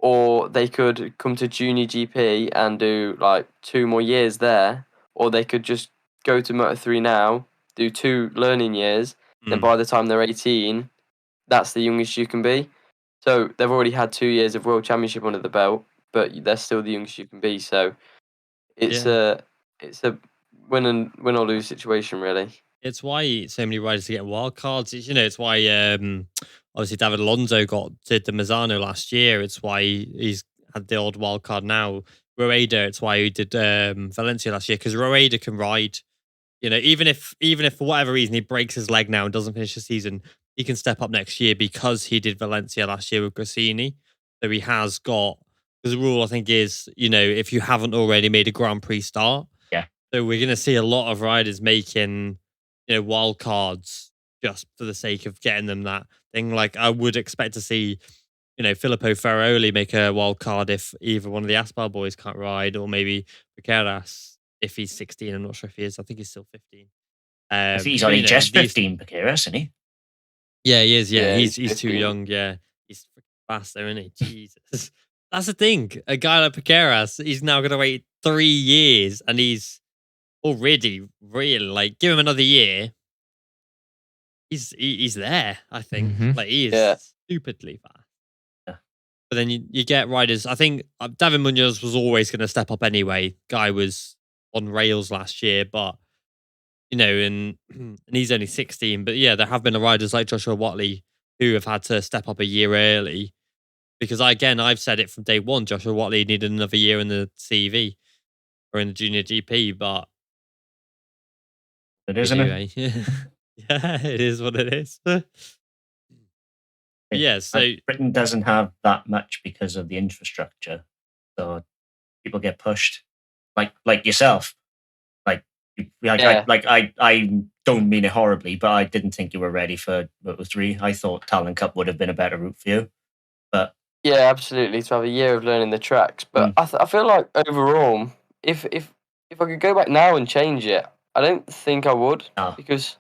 or they could come to Junior GP and do like 2 more years there, or they could just go to Moto 3 now, do 2 learning years, then by the time they're 18, that's the youngest you can be. So they've already had 2 years of World Championship under the belt, but they're still the youngest you can be. So it's a win or lose situation, really. It's why so many riders are getting wild cards. It's why obviously David Alonso did the Mazzano last year. It's why he's had the odd wild card now. Rueda, it's why he did Valencia last year, because Rueda can ride even if for whatever reason he breaks his leg now and doesn't finish the season, he can step up next year because he did Valencia last year with Grassini. So he has got, because the rule I think is, if you haven't already made a Grand Prix start. Yeah. So we're going to see a lot of riders making, wild cards just for the sake of getting them that thing. Like I would expect to see, Filippo Ferrari make a wild card if either one of the Aspar boys can't ride, or maybe Piqueras if he's 16. I'm not sure if he is. I think he's still 15. I think he's only just 15, Piqueras, isn't he? Yeah, he is. Yeah, Yeah, he's he's too 15. young. Yeah, he's freaking fast, though, isn't he? Jesus, that's the thing. A guy like Piqueras, he's now going to wait 3 years, and he's already really like give him another year. He's there. I think like he is stupidly fast. Yeah. But then you get riders. I think David Munoz was always going to step up anyway. Guy was on rails last year, but and he's only 16. But yeah, there have been riders like Joshua Watley who have had to step up a year early. Because I've said it from day one, Joshua Watley needed another year in the CV or in the Junior GP, but It isn't it? anyway, yeah, it is what it is. Yeah, so Britain doesn't have that much because of the infrastructure, so people get pushed, like yourself. I don't mean it horribly, but I didn't think you were ready for Moto3. I thought Talent Cup would have been a better route for you, but Yeah, absolutely. To have a year of learning the tracks, but I feel like overall, if I could go back now and change it, I don't think I would, because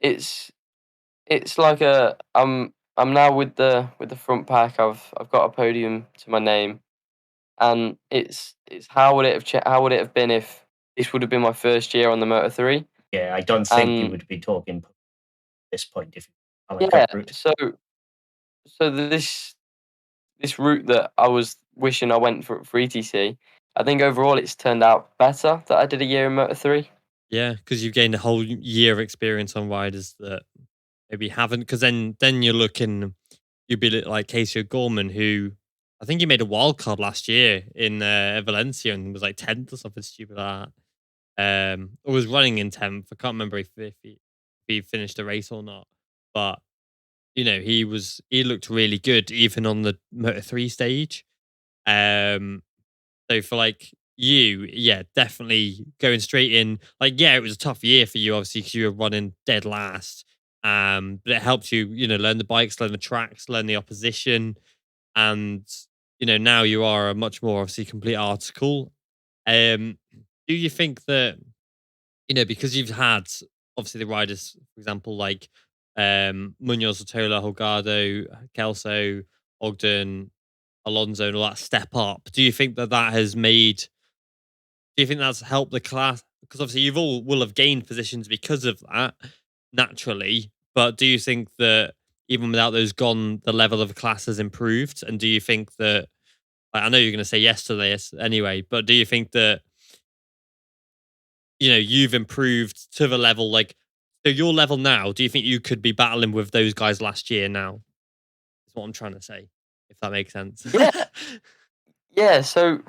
it's like I'm now with the front pack. I've got a podium to my name, and it's how would it have been if this would have been my first year on the Moto3? yeah, I don't think you would be talking at this point if you Talent Yeah, Cup route. so this route that I was wishing I went for ETC, I think overall it's turned out better that I did a year in Moto3. yeah, because you've gained a whole year of experience on riders that maybe haven't. Because then you're looking, you'd be like Casey O'Gorman, who I think he made a wild card last year in Valencia and was like 10th or something stupid like that. Or was running in 10th. I can't remember if he finished the race or not. But he looked really good even on the Moto3 stage. So for like you, yeah, definitely going straight in. Like, yeah, it was a tough year for you, obviously, because you were running dead last. But it helped you, learn the bikes, learn the tracks, learn the opposition, and now you are a much more obviously complete article. Do you think that because you've had obviously the riders, for example, like Munoz, Otola, Holgado, Kelso, Ogden, Alonso, and all that step up? Do you think that has made? Do you think that's helped the class? Because obviously you've all will have gained positions because of that naturally. But do you think that even without those gone, the level of the class has improved? And do you think that? I know you're going to say yes to this anyway, but do you think that you've improved to the level so your level now? Do you think you could be battling with those guys last year now? That's what I'm trying to say, if that makes sense. Yeah. So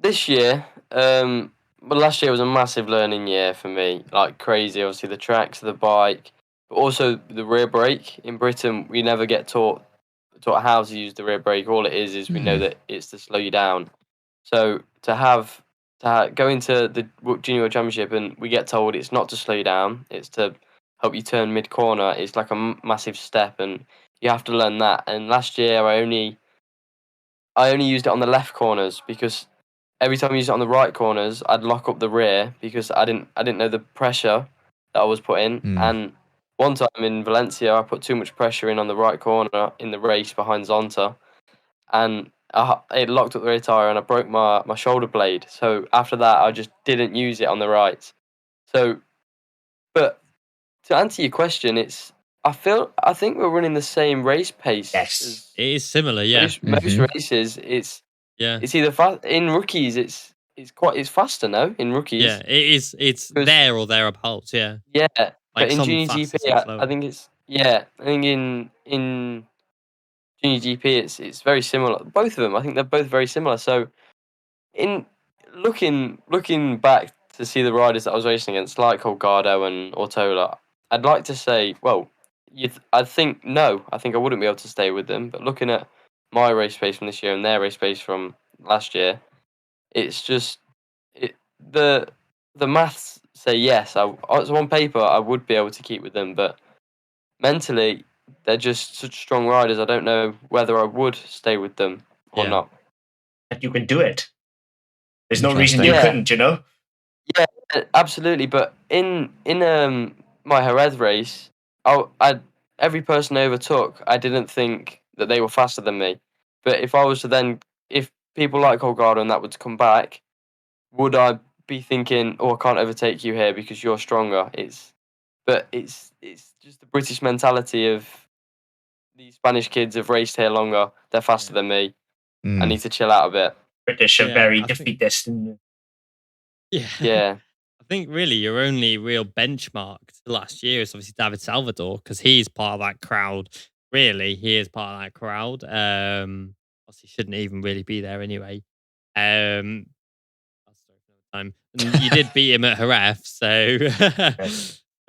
this year, last year was a massive learning year for me, like crazy. Obviously, the tracks, the bike, but also the rear brake. In Britain, we never get taught how to use the rear brake. All it is we know that it's to slow you down. So to go into the Junior Championship and we get told it's not to slow you down, it's to help you turn mid corner. It's like a massive step, and you have to learn that. And last year, I only used it on the left corners, because every time I used it on the right corners, I'd lock up the rear because I didn't know the pressure that I was putting. And one time in Valencia, I put too much pressure in on the right corner in the race behind Zonta, and it locked up the rear tire, and I broke my shoulder blade. So after that, I just didn't use it on the right. So, but to answer your question, I think we're running the same race pace. Yes, it is similar. Yeah, most races, it's either fast in rookies. It's faster now in rookies. Yeah, it is. It's there or thereabouts. Yeah. Yeah, Like but in some Junior faster, GP, some slower. I think it's I think in Junior GP, it's very similar. Both of them, I think they're both very similar. So, in looking back to see the riders that I was racing against, like Holgado and Ortola, I'd like to say, well, I think I wouldn't be able to stay with them. But looking at my race pace from this year and their race pace from last year, it's just the maths say yes. So on paper, I would be able to keep with them, but mentally, they're just such strong riders. I don't know whether I would stay with them or not. But you can do it. There's no reason Interesting. you Yeah. couldn't, you know? Yeah, absolutely. But in my Jerez race, every person I overtook, I didn't think that they were faster than me. But if I was to then, if people like Holgado and that would come back, would I be thinking, oh, I can't overtake you here because you're stronger? It's just the British mentality of these Spanish kids have raced here longer. They're faster than me. I need to chill out a bit. British are Yeah, very I think- defeatist. And Yeah. Yeah. I think really your only real benchmark to last year is obviously David Salvador because he's part of that crowd. Really, he is part of that crowd. Obviously, shouldn't even really be there anyway. That's for another time. And you did beat him at Jerez, so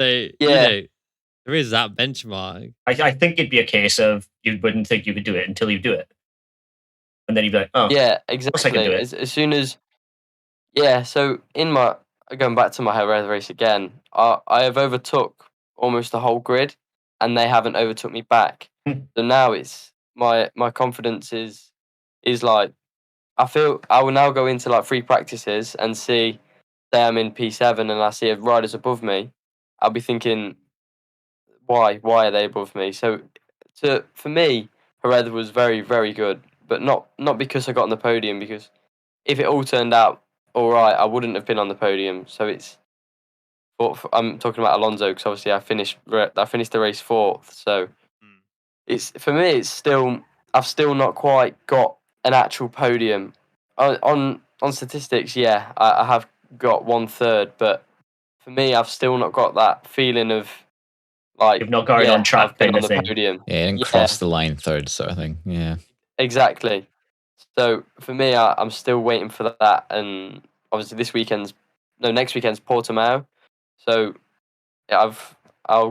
you Yeah. know there is that benchmark. I think it'd be a case of you wouldn't think you could do it until you do it. And then you'd be like, oh, Yeah, course I can exactly. do it. As soon as, so going back to my Jerez race again, I have overtook almost the whole grid, and they haven't overtook me back. Hmm. So now it's my confidence is like, I feel I will now go into like free practices and say I'm in P7 and I see riders above me. I'll be thinking, why are they above me? So for me, Jerez was very, very good, but not because I got on the podium, because if it all turned out all right, I wouldn't have been on the podium. So it's, I'm talking about Alonso because obviously I finished the race fourth. So it's, for me, it's still, I've still not quite got an actual podium. On statistics, yeah, I have got 1/3, but for me, I've still not got that feeling of like, You've not got it yeah, on track I've been kind on of the thing. podium. Yeah, and Yeah. cross the line third sort of thing. Yeah. Exactly. So for me, I'm still waiting for that, and obviously next weekend's Portimao. So yeah, I've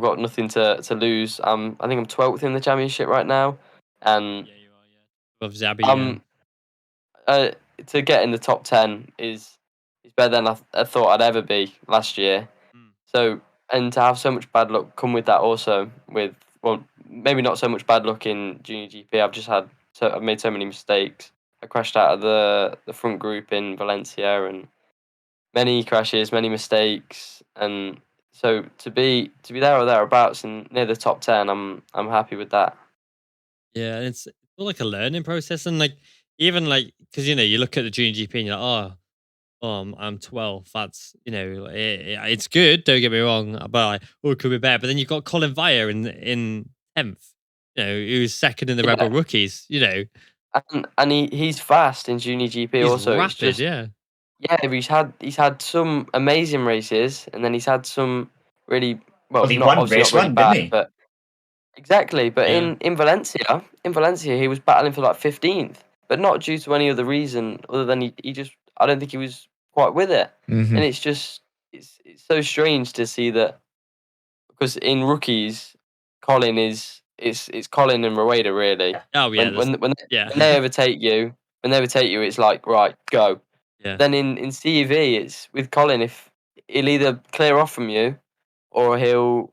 got nothing to lose. I think I'm 12th in the championship right now, and Yeah, you are. Yeah, above Zabi. to get in the top 10 is better than I thought I'd ever be last year. So, and to have so much bad luck come with that also, with, well, maybe not so much bad luck in Junior GP. I've made so many mistakes. I crashed out of the front group in Valencia, and many crashes, many mistakes, and so to be there or thereabouts and near the top 10, I'm happy with that. Yeah, and it's all like a learning process, and like even like because you look at the Junior GP and you're like, I'm 12. That's it's good. Don't get me wrong, but like, it could be better. But then you've got Colin Vire in 10th. Who's second in the Yeah. Rebel rookies. And he's fast in Junior GP He's also. rapid. It's just, yeah, he's had some amazing races, and then he's had some really, well, He not won obviously race not really one, bad, didn't he? but exactly. But Yeah. in Valencia, he was battling for like 15th, but not due to any other reason other than he just, I don't think he was quite with it. Mhm. And it's just, it's so strange to see that, because in rookies, Colin it's Colin and Rueda really. Oh yeah, When yeah, they overtake you, it's like, right, go. yeah. Then in CEV, it's with Colin, if he'll either clear off from you or you'll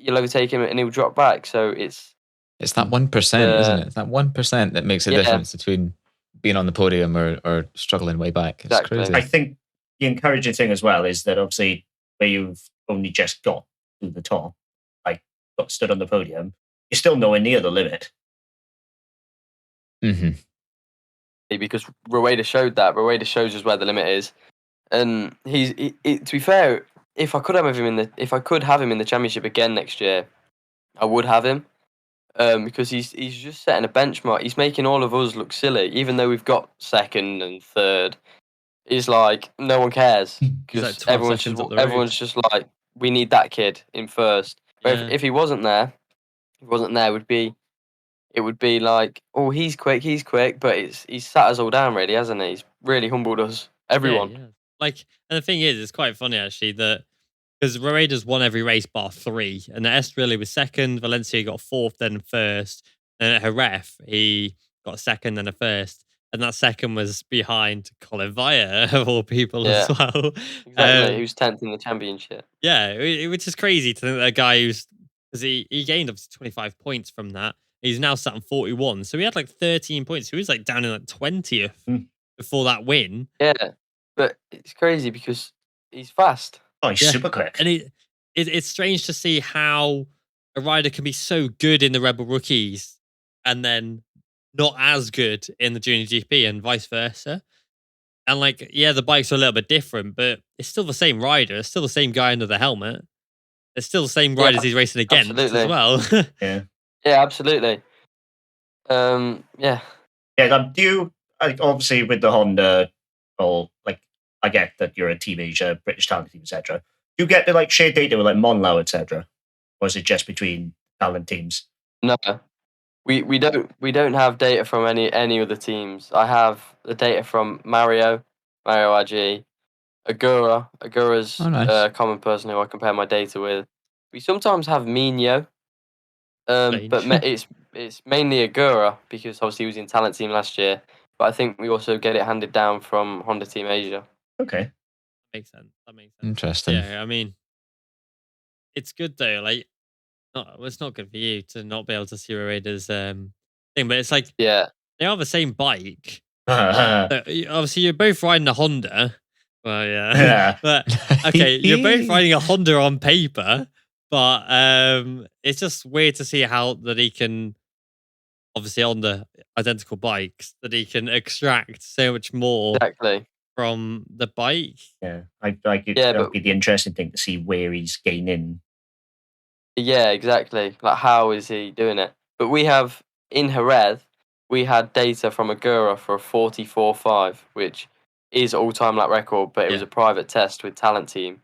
overtake him and he'll drop back. So it's that 1%, isn't it? It's that 1% that makes a Yeah. difference between being on the podium or struggling way back. It's Exactly. crazy. I think the encouraging thing as well is that obviously where you've only just got to the top, like got stood on the podium, you're still nowhere near the limit. hmm because Rueda showed that. Rueda shows us where the limit is, and to be fair, if I could have him in the championship again next year, I would have him. Because he's just setting a benchmark. He's making all of us look silly, even though we've got second and third. He's like, no one cares He's because like 12 seconds up the road. everyone's just like, we need that kid in first. But Yeah. if he wasn't there, it would be like, oh, he's quick, but he's sat us all down, really, hasn't he? He's really humbled us, everyone. Yeah. like, and the thing is, it's quite funny actually that because Rueda's won every race bar 3, and Estoril was second, Valencia got 4th, then 1st, and at Jerez he got 2nd and a 1st, and that 2nd was behind Colin Vaya of all people as well. Exactly, who's 10th in the championship. Yeah, which is crazy to think that a guy who's because he gained obviously 25 points from that. He's now sat on 41, so he had like 13 points. He was like down in like 20th before that win. Yeah, but it's crazy because he's fast. Oh, he's super quick. And it's strange to see how a rider can be so good in the Rebel Rookies and then not as good in the Junior GP and vice versa. And like, yeah, the bikes are a little bit different, but it's still the same rider. It's still the same guy under the helmet. It's still the same riders he's racing against as well. Yeah, absolutely. Yeah. Do you obviously with the Honda, or like I get that you're a Team Asia, British talent team, etc. Do you get to like share data with like Monlau, etc., or is it just between talent teams? No, we don't have data from any of the teams. I have the data from Mario IG, Agura's nice. a common person who I compare my data with. We sometimes have Mino, but it's mainly Agura because obviously he was in talent team last year. But I think we also get it handed down from Honda Team Asia. Okay, That makes sense. Interesting. Yeah, I mean, it's good though. Like, it's not good for you to not be able to see Rueda's thing, but it's like they are the same bike. Obviously, you're both riding a Honda. Well, yeah. But okay, you're both riding a Honda on paper, but it's just weird to see how that he can, obviously on the identical bikes, that he can extract so much more from the bike. Yeah, I like it. That'd be the interesting thing to see where he's gaining. Yeah, exactly. Like, how is he doing it? But we have in Jerez, we had data from Agura for a 44.5, which is all-time lap record, but it was a private test with talent team,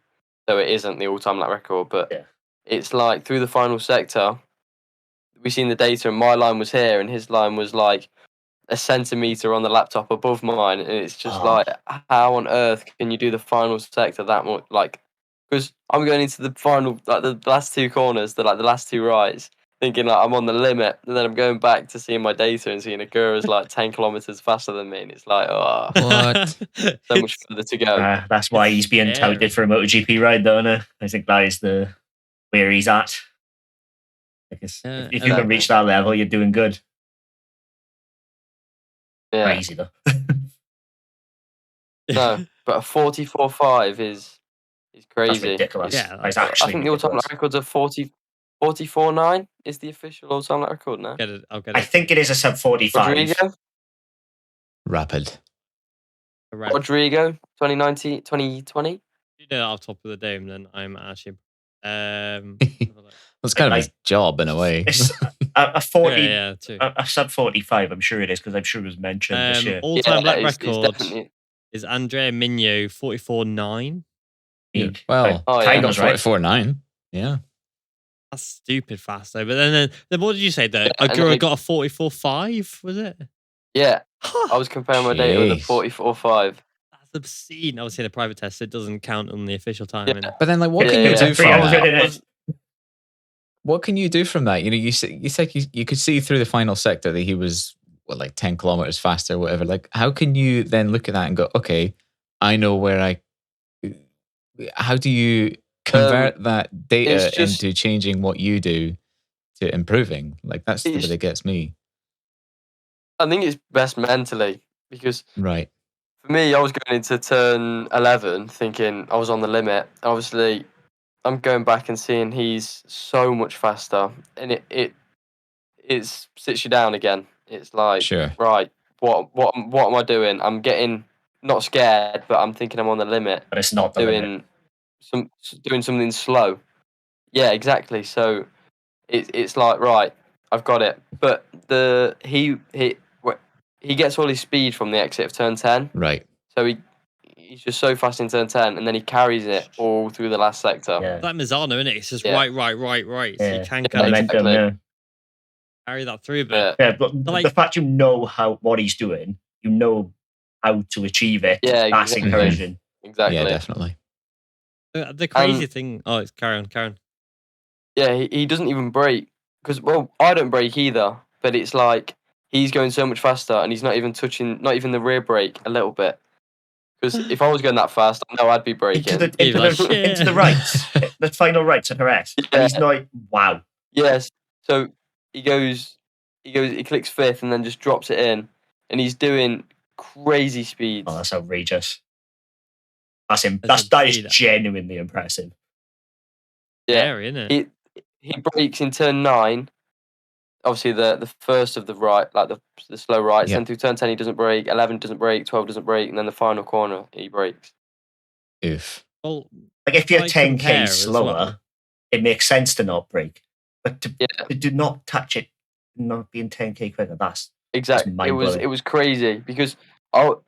so it isn't the all-time lap record. But it's like through the final sector, we seen the data, and my line was here, and his line was like a centimeter on the laptop above mine, and it's just like, how on earth can you do the final sector that much? Like, because I'm going into the final, like the last 2 corners, the last 2 rights, thinking like I'm on the limit, and then I'm going back to seeing my data and seeing Agura's like 10 kilometers faster than me, and it's like, what? So much further to go. That's why he's being touted for a MotoGP ride, though. No? I think that is where he's at. Because if you can reach that level, you're doing good. Yeah. Crazy though. No, but a 44.5 is crazy. That's ridiculous. Yeah, that's actually I think the all-time lap record's a 44.9 is the official all-time lap record now. I'll get it. I think it is a sub 45. Rodrigo? Rapid. Rodrigo, 2019, 2020? You know that off top of the dome, then I'm actually. It's kind of his job in a way. It's a 40, too. a sub 45. I'm sure it is because I'm sure it was mentioned this year. All-time lap record is Andrea Migno 44.9. Well, Tiger's right. 44.9. Yeah, that's stupid fast though. But then what did you say though? Agura got a 44.5, was it? Yeah, I was comparing my data with a 44.5. That's obscene. Obviously, the private test, it doesn't count on the official time. Yeah. But then, like, what can you do from that? What can you do from that? You know, you said you could see through the final sector that he was like 10 kilometers faster, or whatever. Like, how can you then look at that and go, okay, I know where I. How do you convert that data into changing what you do to improving? Like, that's the bit that gets me. I think it's best mentally because right. For me, I was going into turn 11 thinking I was on the limit. Obviously, I'm going back and seeing he's so much faster, and it sits you down again. It's like, right, what am I doing? I'm getting not scared, but I'm thinking I'm on the limit. But it's not the limit. Doing something slow. Yeah, exactly. So it's like, right, I've got it. But he gets all his speed from the exit of turn 10. Right. So he's just so fast in turn 10, and then he carries it all through the last sector. Yeah. That Mazzano, isn't it? It's just right. Yeah. So you can kind of carry that through. But but like, the fact you know what he's doing, you know how to achieve it. Yeah, that's encouraging. exactly. Yeah, definitely. The crazy thing. Oh, it's carry on. Yeah, he doesn't even brake because I don't brake either. But it's like he's going so much faster, and he's not even touching, not even the rear brake a little bit. Because if I was going that fast, I know I'd be braking. Into the rights, the final rights at Jerez. Yeah. And he's not. Wow. Yes. So he clicks fifth, and then just drops it in, and he's doing crazy speeds. Oh, that's outrageous. That is genuinely impressive. Yeah, isn't it? He brakes in turn 9. Obviously, the first of the right, like the slow rights. Then through turn 10, he doesn't brake. 11 doesn't brake. 12 doesn't brake, and then the final corner, he brakes. Oof. Well, like if you're 10k slower, it makes sense to not brake, but to do not touch it, not being 10k quicker. That's exactly. It was crazy because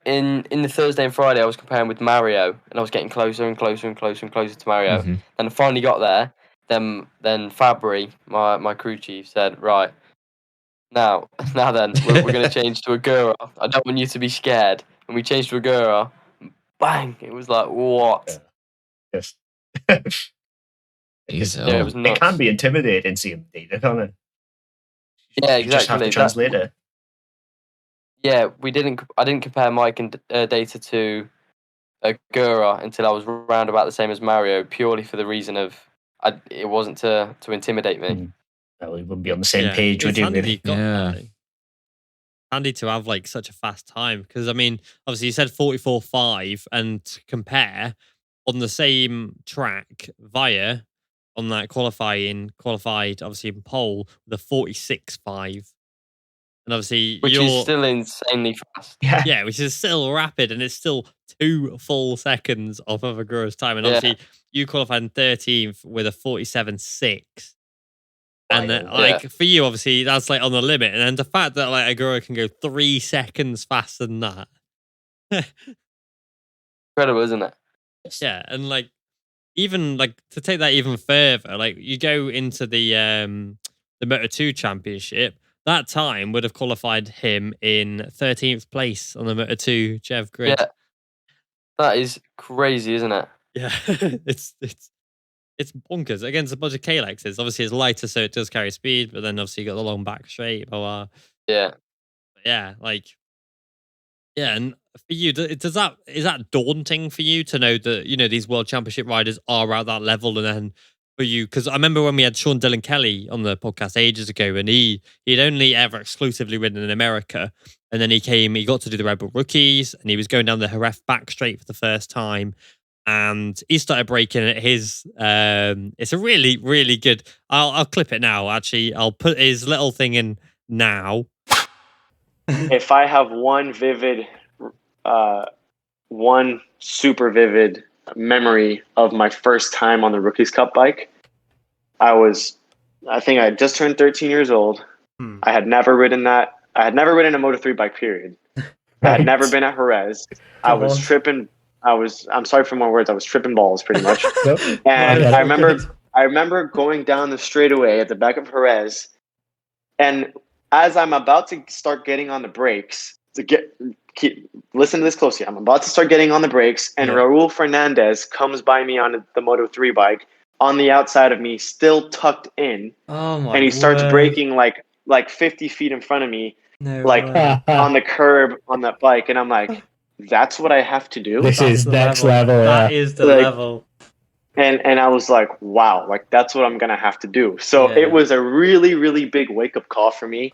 in the Thursday and Friday, I was comparing with Mario, and I was getting closer and closer and closer and closer to Mario. Mm-hmm. And I finally got there. Then Fabry, my crew chief, said, "Right, now then, we're going to change to Agura. I don't want you to be scared." And we changed to Agura. Bang! It was like, what? Yes. It was nuts. It can be intimidating seeing the data, can't it? Yeah, exactly. You just have to translate it. Yeah, I didn't compare Mike and data to Agura until I was round about the same as Mario, purely for the reason of it wasn't to intimidate me. Well, we wouldn't be on the same page, would you? Really? Handy to have like such a fast time because I mean, obviously you said 44.5, and to compare on the same track via on that qualified obviously in pole the 46.5. And obviously, which is still insanely fast. Yeah, which is still rapid, and it's still 2 full seconds off of Agura's time. And obviously, you qualified in 13th with a 47.6. And then, for you, obviously, that's like on the limit. And then the fact that like Agura can go 3 seconds faster than that, incredible, isn't it? Yeah, and like even like to take that even further, like you go into the Moto2 Championship. That time would have qualified him in 13th place on the Moto2 Chev grid. Yeah, that is crazy, isn't it? Yeah, it's bonkers against a bunch of Kalexes. Obviously, it's lighter, so it does carry speed. But then obviously you got the long back straight. Blah, blah. Yeah, and for you, is that daunting for you to know that these World Championship riders are at that level, and then for you, because I remember when we had Sean Dillon Kelly on the podcast ages ago, and he'd only ever exclusively ridden in America, and then he got to do the Red Bull Rookies, and he was going down the Jerez back straight for the first time, and he started braking at his. It's a really, really good. I'll clip it now. Actually, I'll put his little thing in now. If I have one super vivid memory of my first time on the Rookies Cup bike, I think I had just turned 13 years old. I had never ridden that. I had never ridden a Moto3 bike, period. I had never been at Jerez. I was tripping. I'm sorry for my words. I was tripping balls pretty much. And I remember going down the straightaway at the back of Jerez, and as I'm about to start getting on the brakes, listen to this closely. I'm about to start getting on the brakes, and Raul Fernandez comes by me on the Moto3 bike on the outside of me, still tucked in. Oh my! And he starts braking like 50 feet in front of me, on the curb on that bike, and I'm like, "That's what I have to do." This is next level. That is the level. And I was like, "Wow, like that's what I'm gonna have to do." So it was a really, really big wake up call for me.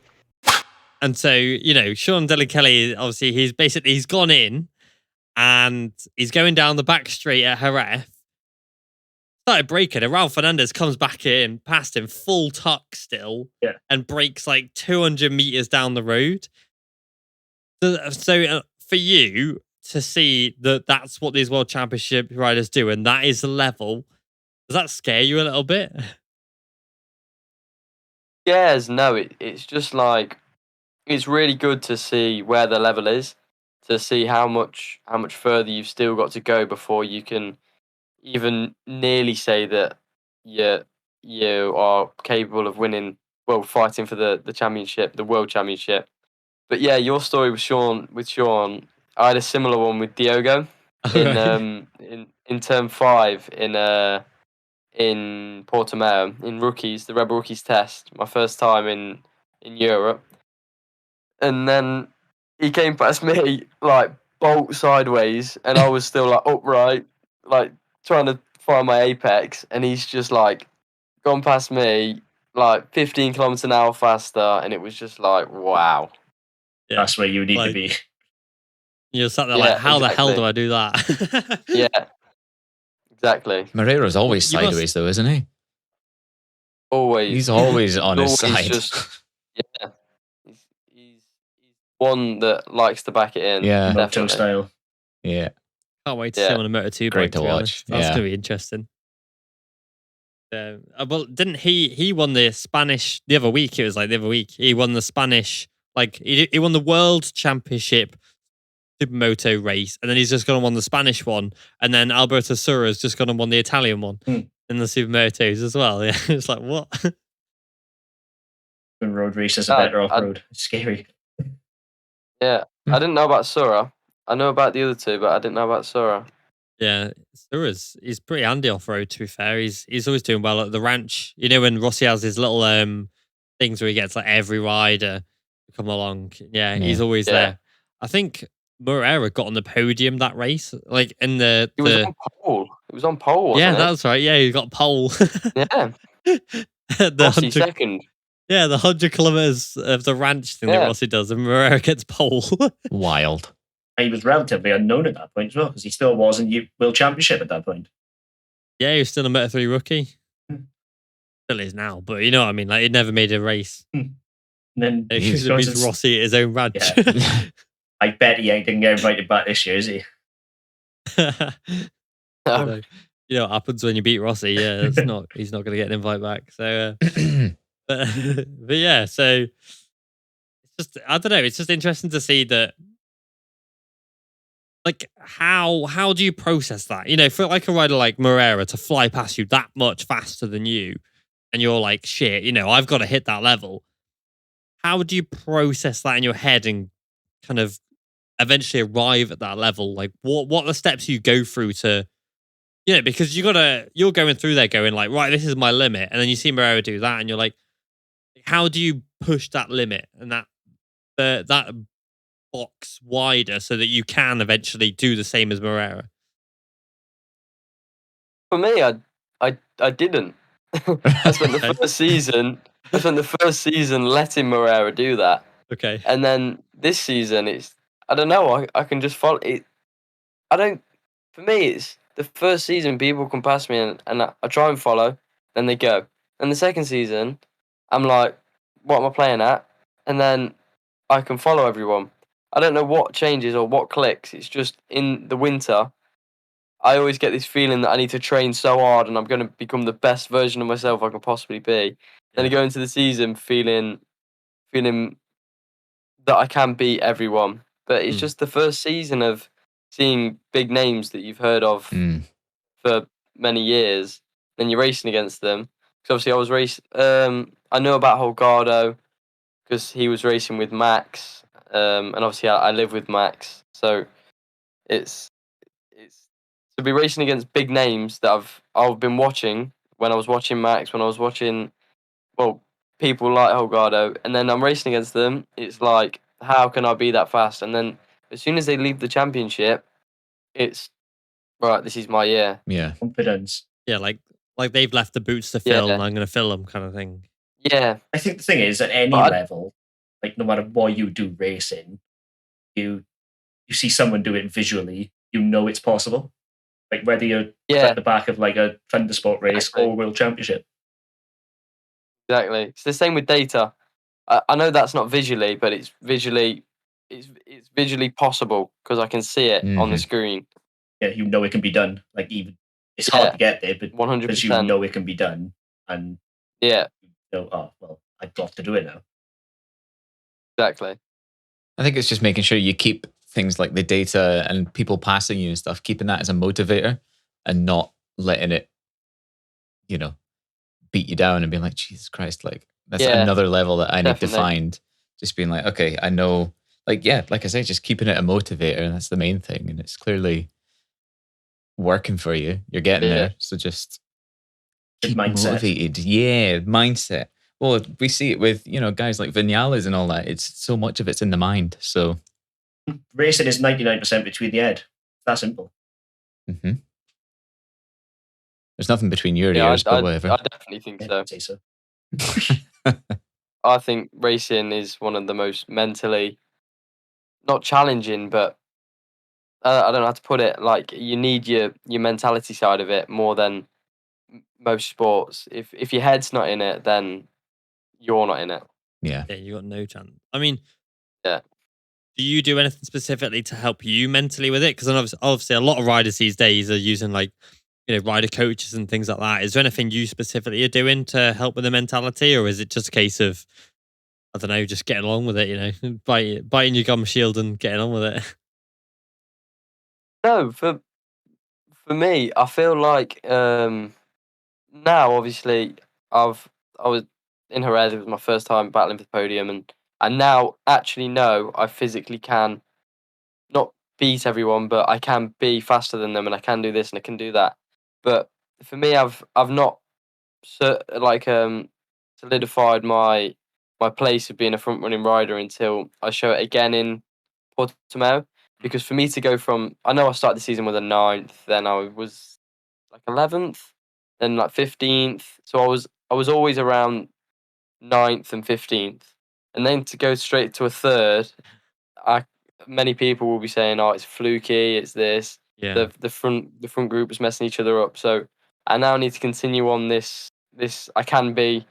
And so, Sean Dillon Kelly, obviously, he's gone in and he's going down the back straight at Jerez. Started braking, and Raul Fernandez comes back in, past him, full tuck still, and brakes like 200 meters down the road. So for you to see that's what these World Championship riders do, and that is the level, does that scare you a little bit? Yes, no, it's just like, it's really good to see where the level is, to see how much further you've still got to go before you can even nearly say that you are capable of winning, fighting for the championship, the World Championship. But yeah, your story with Sean, I had a similar one with Diogo. in term 5 in Portimao in rookies, the Rebel Rookies test. My first time in Europe, and then he came past me like bolt sideways, and I was still like upright, like trying to find my apex, and he's just like gone past me like 15 kilometers an hour faster, and it was just like, wow. Yeah, that's where you need to be. You're sat there like, how the hell do I do that? Yeah, exactly. Moreira's always sideways though, isn't he? Always. He's always on his side. Yeah. He's one that likes to back it in. Yeah. Moto style. Yeah. Can't wait to see him on a Moto2 Great bike, to watch. That's going to be interesting. Well, didn't he won the Spanish the other week? It was like the other week. He won the Spanish, like he won the World Championship Supermoto race, and then he's just gone and won the Spanish one, and then Alberto Sura's just gone and won the Italian one in the Supermotos as well. Yeah, it's like what? When road races are better off road. It's scary. Yeah, I didn't know about Sura. I know about the other two, but I didn't know about Sura. Yeah, he's pretty handy off road. To be fair, he's always doing well at the ranch. You know when Rossi has his little things where he gets like every rider to come along. Yeah, he's always there. I think Moreira got on the podium that race, like in the. He was on pole. It was on pole. Wasn't it? That's right. Yeah, he got pole. Yeah. The Rossi second. Yeah, the 100 kilometers of the ranch thing that Rossi does, and Moreira gets pole. Wild. He was relatively unknown at that point as well, because he still was in World Championship at that point. Yeah, he was still a Moto3 rookie. Still is now, but you know what I mean. Like he never made a race. And then he's Rossi at his own ranch. Yeah. I bet he didn't get invited back this year, is he? You know what happens when you beat Rossi? Yeah, he's not going to get an invite back. So, but yeah, so it's just I don't know. It's just interesting to see that. Like how do you process that? You know, for like a rider like Moreira to fly past you that much faster than you, and you're like, shit, you know, I've got to hit that level. How do you process that in your head and kind of eventually arrive at that level? Like, what are the steps you go through to, because you're going through there going like, right, this is my limit, and then you see Moreira do that, and you're like, how do you push that limit and that box wider so that you can eventually do the same as Moreira? For me, I didn't. I spent the first season letting Moreira do that. Okay. And then this season, I don't know. I can just follow it. For me, it's the first season. People can pass me, and I try and follow. Then they go. And the second season, I'm like, what am I playing at? And then I can follow everyone. I don't know what changes or what clicks. It's just in the winter, I always get this feeling that I need to train so hard and I'm going to become the best version of myself I can possibly be. Then I go into the season feeling that I can beat everyone. But it's just the first season of seeing big names that you've heard of for many years. Then you're racing against them. Because obviously I was racing. I know about Holgado because he was racing with Max. And obviously I live with Max, so it's to be racing against big names that I've been watching when I was watching Max, when I was watching people like Holgado, and then I'm racing against them. It's like, how can I be that fast? And then as soon as they leave the championship, it's right. This is my year. Yeah, confidence. Yeah, like they've left the boots to fill, and I'm going to fill them, kind of thing. Yeah, I think the thing is at any level. Like no matter what you do racing, you see someone do it visually, you know it's possible. Like whether you're at the back of like a Thundersport race or World Championship. Exactly. It's the same with data. I know that's not visually, but it's visually possible because I can see it on the screen. Yeah, you know it can be done. Like even it's hard to get there, but 100%. Because you know it can be done, and I've got to do it now. Exactly. I think it's just making sure you keep things like the data and people passing you and stuff, keeping that as a motivator and not letting it, beat you down and being like, Jesus Christ, like that's another level that I need to find. Just being like, okay, I know, like I say, just keeping it a motivator, and that's the main thing. And it's clearly working for you. You're getting there. So just keep motivated. Yeah, mindset. Well, we see it with, guys like Vinales and all that. It's so much of it's in the mind. So racing is 99% between the head. It's that simple. Mm-hmm. There's nothing between your ears, but whatever. I definitely think so. I'd say so. I think racing is one of the most mentally not challenging, but I don't know how to put it. Like, you need your mentality side of it more than most sports. If your head's not in it, then you're not in it. Yeah, you got no chance. I mean, yeah. Do you do anything specifically to help you mentally with it? Because obviously a lot of riders these days are using rider coaches and things like that. Is there anything you specifically are doing to help with the mentality, or is it just a case of, I don't know, just getting along with it, biting your gum shield and getting on with it? No, for me, I feel like now, obviously, I was in Jerez. It was my first time battling for the podium, and I now actually know I physically can not beat everyone, but I can be faster than them, and I can do this and I can do that. But for me, I've not solidified my place of being a front running rider until I show it again in Portimao. Because for me to go from, I know I started the season with a 9th, then I was like 11th, then like 15th. So I was always around 9th and 15th, and then to go straight to a 3rd, many people will be saying, "Oh, it's fluky, it's this." Yeah. The front group is messing each other up. So I now need to continue on this. I can be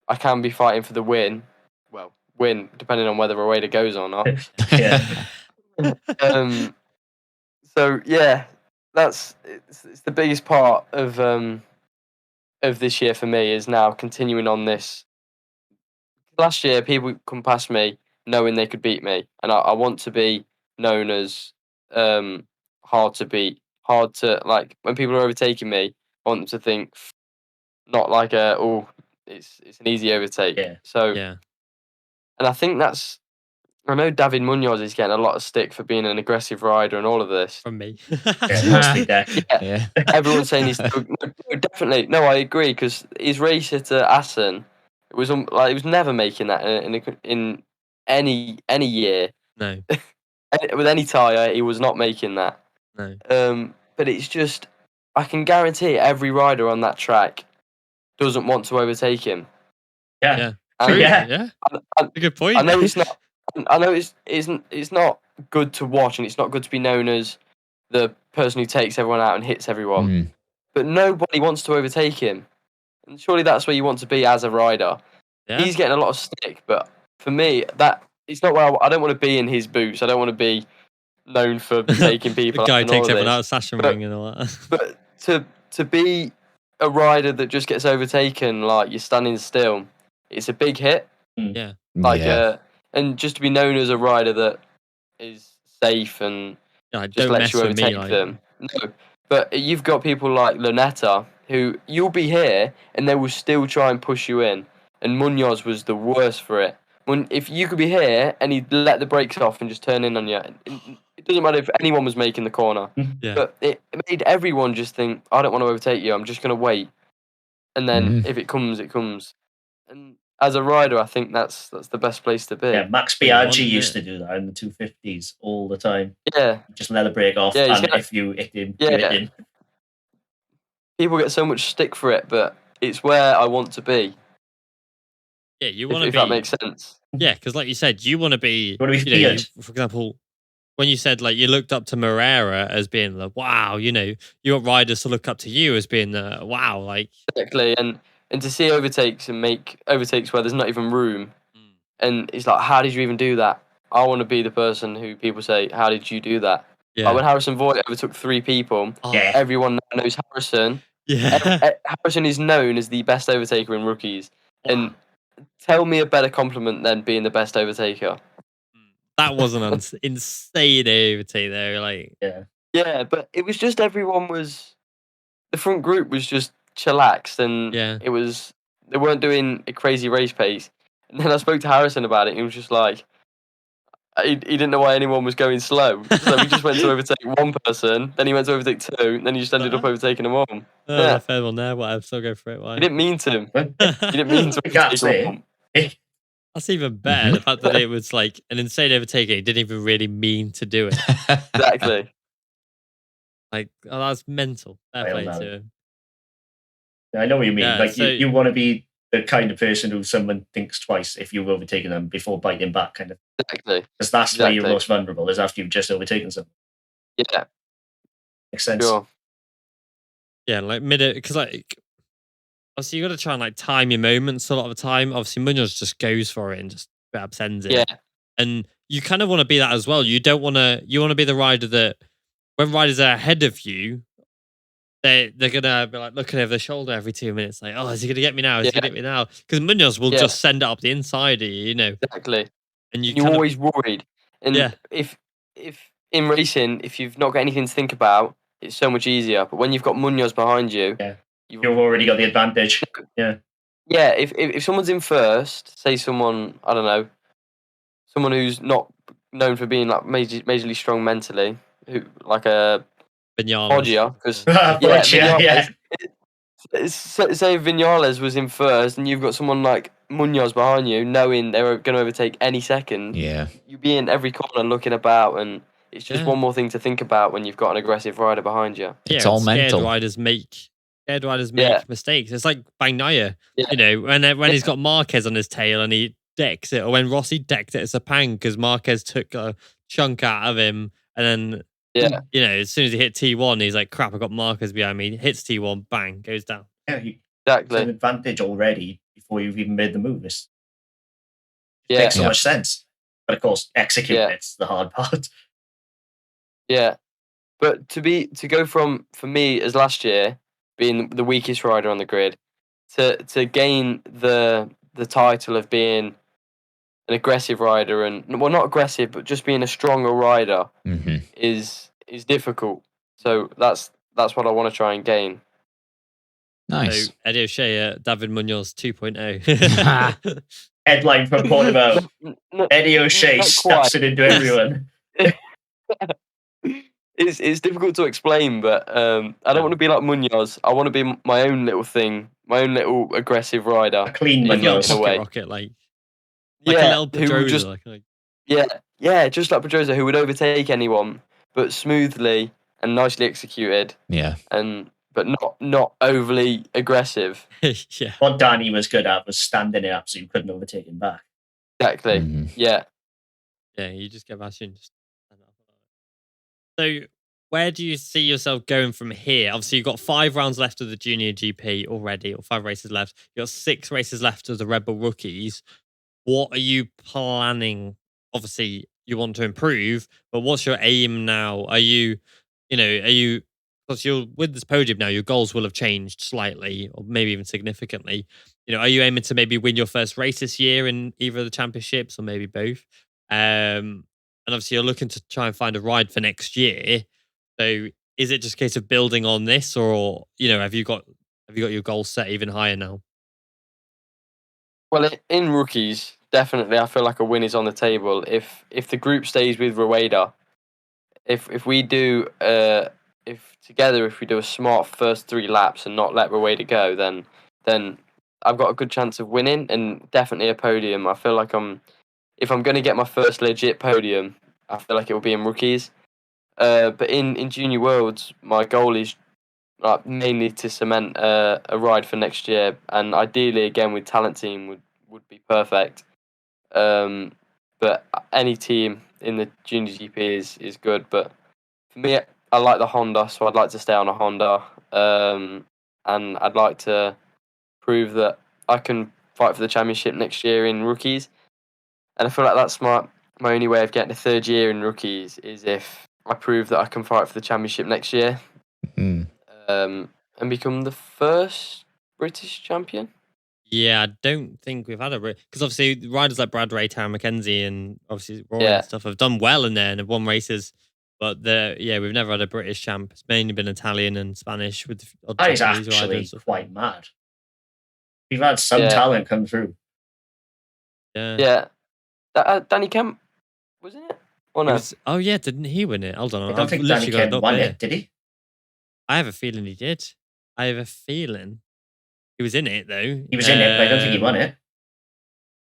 fighting for the win. Well, win depending on whether a wader goes or not. Yeah. So yeah, it's the biggest part of this year for me, is now continuing on this. Last year, people come past me knowing they could beat me, and I want to be known as hard to beat, hard to, like, when people are overtaking me, I want them to think not like it's an easy overtake. Yeah. So Yeah. and I think I know David Munoz is getting a lot of stick for being an aggressive rider and all of this. From me. Mostly deck. Yeah. Everyone's saying he's no, definitely. No, I agree, because his race at Assen, it was never making that in any year. No. With any tyre, he was not making that. No. But it's just, I can guarantee every rider on that track doesn't want to overtake him. Yeah. True. Yeah. Yeah. A good point. I know it's not. I know it's not good to watch, and it's not good to be known as the person who takes everyone out and hits everyone. But nobody wants to overtake him, and surely that's where you want to be as a rider. Yeah. He's getting a lot of stick, but for me, that it's not where I don't want to be in his boots. I don't want to be known for taking people. The guy out takes everyone this. out of session ring and all that. But to be a rider that just gets overtaken, like you're standing still, it's a big hit. Yeah. And just to be known as a rider that is safe and just lets you overtake them. No, but you've got people like Lunetta, who you'll be here and they will still try and push you in. And Munoz was the worst for it. If you could be here and he'd let the brakes off and just turn in on you, it doesn't matter if anyone was making the corner. Yeah. But it made everyone just think, I don't want to overtake you, I'm just going to wait. And then if it comes, it comes. And as a rider, I think that's the best place to be. Yeah, Max Biaggi used to do that in the 250s all the time. Yeah. Just let the brake off, and if you hit him, you hit him. People get so much stick for it, but it's where I want to be. Yeah, you want to be. If that makes sense. Yeah, because like you said, you want to be. You want to be feared. For example, when you said like you looked up to Moreira as being like, wow, you want riders to look up to you as being wow, like exactly, and to see overtakes and make overtakes where there's not even room, and it's like, how did you even do that? I want to be the person who people say, how did you do that? Yeah. Like when Harrison Voigt overtook 3 people, everyone knows Harrison. Yeah. Harrison is known as the best overtaker in rookies, and tell me a better compliment than being the best overtaker. That was an insane overtake there, like yeah, but it was just the front group was just chillaxed, and they weren't doing a crazy race pace. And then I spoke to Harrison about it, and he was just like, he didn't know why anyone was going slow. So he just went to overtake one person, then he went to overtake two, and then he just ended up overtaking them all. Oh, fair one there. Whatever, still go for it. Why? He didn't mean to. He didn't mean to overtake them all. That's even better. The fact that it was like an insane overtaking. He didn't even really mean to do it. Exactly. Like, oh, that's mental. Fair play to him. I know what you mean. Yeah, like, so- you want to be the kind of person who someone thinks twice if you've overtaken them before biting back, kind of. Exactly. Because that's where you're most vulnerable, is after you've just overtaken someone. Yeah. Makes sense. Sure. Yeah, like because like obviously you got to try and like time your moments a lot of the time. Obviously Munoz just goes for it and just grab sends it. Yeah. And you kind of want to be that as well. You don't want to. You want to be the rider that when riders are ahead of you, they're gonna be like looking over their shoulder every 2 minutes, like, oh, is he gonna get me now? Is he gonna get me now? Because Munoz will just send it up the inside of you, you know. Exactly. And you're always worried. And if in racing, if you've not got anything to think about, it's so much easier. But when you've got Munoz behind you, you've already got the advantage. Yeah. Yeah. If someone's in first, say someone, I don't know, someone who's not known for being like majorly strong mentally, who like a Podium, because say Vinales was in first, and you've got someone like Munoz behind you, knowing they're going to overtake any second. Yeah, you'd be in every corner looking about, and it's just one more thing to think about when you've got an aggressive rider behind you. It's all mental. Scared riders make mistakes. It's like Bagnaia, you know, when he's got Marquez on his tail and he decks it, or when Rossi decked it at Sepang because Marquez took a chunk out of him, and then you know, as soon as he hit T1, he's like, crap, I got Marquez behind me. Hits T1, bang, goes down. Yeah, exactly. It's an advantage already before you've even made the move. It makes so much sense. But of course, executing it's the hard part. Yeah. But to go from, for me, as last year, being the weakest rider on the grid, to gain the title of being an aggressive rider, and well, not aggressive, but just being a stronger rider is difficult. So that's what I want to try and gain. Nice. So Eddie O'Shea, David Munoz 2.0. Headline from Portimao. Eddie O'Shea stuffs it into everyone. It's difficult to explain, but I don't want to be like Munoz. I want to be my own little thing, my own little aggressive rider. A clean Munoz. In a way. Rocket, like a little Pedrosa. Just like Pedrosa, who would overtake anyone, but smoothly and nicely executed. Yeah. But not overly aggressive. Yeah. What Danny was good at was standing it up so you couldn't overtake him back. Exactly. Yeah. Yeah, you just get back in. So where do you see yourself going from here? Obviously, you've got 5 rounds left of the Junior GP already, or 5 races left. You've got 6 races left of the Red Bull rookies. What are you planning? Obviously, you want to improve, but what's your aim now? Are you because you're with this podium now, your goals will have changed slightly, or maybe even significantly. You know, are you aiming to maybe win your first race this year in either of the championships, or maybe both? And obviously, you're looking to try and find a ride for next year. So, is it just a case of building on this, or have you got your goals set even higher now? Well, in rookies, definitely, I feel like a win is on the table. If the group stays with Rueda, if we do if we do a smart first 3 laps and not let Rueda go, then I've got a good chance of winning, and definitely a podium. I feel like if I'm going to get my first legit podium, I feel like it will be in rookies. But in Junior Worlds, my goal is mainly to cement a ride for next year, and ideally again with talent team would be perfect. But any team in the Junior GP is good. But for me, I like the Honda, so I'd like to stay on a Honda, and I'd like to prove that I can fight for the championship next year in rookies. And I feel like that's my only way of getting a 3rd year in rookies is if I prove that I can fight for the championship next year, and become the first British champion. Yeah, I don't think we've had because obviously riders like Brad Ray, Tara McKenzie, and obviously Rory and stuff have done well in there and have won races. But we've never had a British champ. It's mainly been Italian and Spanish with that is actually quite mad. We've had some talent come through. Yeah. Danny Kemp wasn't it? Or no? Oh yeah, didn't he win it? Hold on, I don't think Danny Kane won it, did he? I have a feeling he did. I have a feeling he was in it though. He was in it, but I don't think he won it.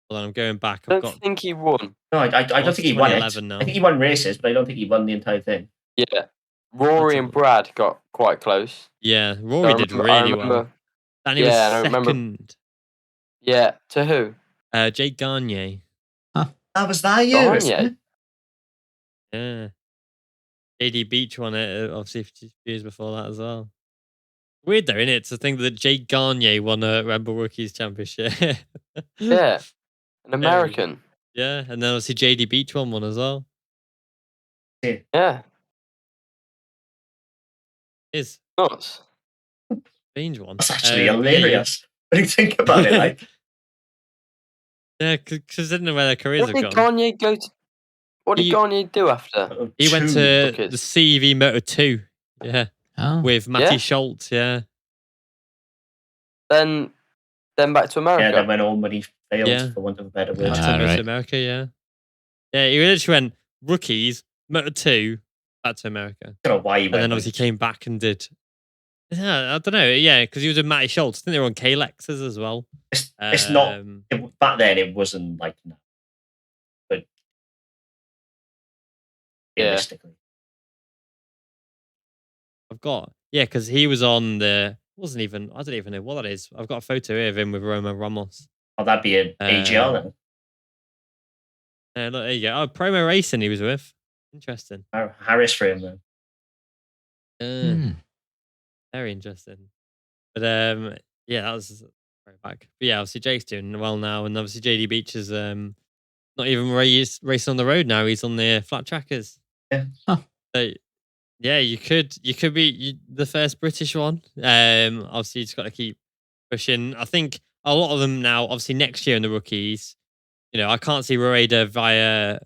Hold on, I'm going back. I don't think he won. No, I don't think he won it. Now. I think he won races, but I don't think he won the entire thing. Yeah, Rory and Brad got quite close. Yeah, Rory did really well. Danny was second. Yeah, to who? Jake Gagne. That was that year, isn't it? Yeah. JD Beach won it, obviously, a few years before that as well. Weird though, isn't it, to think that Jake Gagne won a Rebel Rookies Championship. Yeah, an American. Yeah, and then obviously JD Beach won one as well. Yeah. Is nuts. Strange one. That's actually hilarious. When you think about it, like. Yeah, because I didn't know where their careers have gone. What did Gagne do after? He went to the CV Moto 2. Yeah. Oh. With Matty Schultz, yeah. Then back to America. Yeah, then when all money failed, for want of a better word. Back to America, yeah. Yeah, he literally went rookies, Moto 2, back to America. I don't know why he went. And then obviously came back and did. Yeah, I don't know. Yeah, because he was with Matty Schultz. I think they were on K-Lexes as well. It's not. Back then, it wasn't like that. But realistically. I've got. Yeah, because he was on the. I don't even know what that is. I've got a photo here of him with Roman Ramos. Oh, that'd be an AGR Look, then. there you go. Oh, Promo Racing he was with. Interesting. Harris for him then. Very interesting. But yeah, that was very back. But yeah, obviously Jake's doing well now, and obviously JD Beach is not even racing on the road now. He's on the flat trackers. Yeah. So yeah, you could be the first British one. Obviously you just got to keep pushing. I think a lot of them now, obviously next year in the rookies, I can't see Rueda via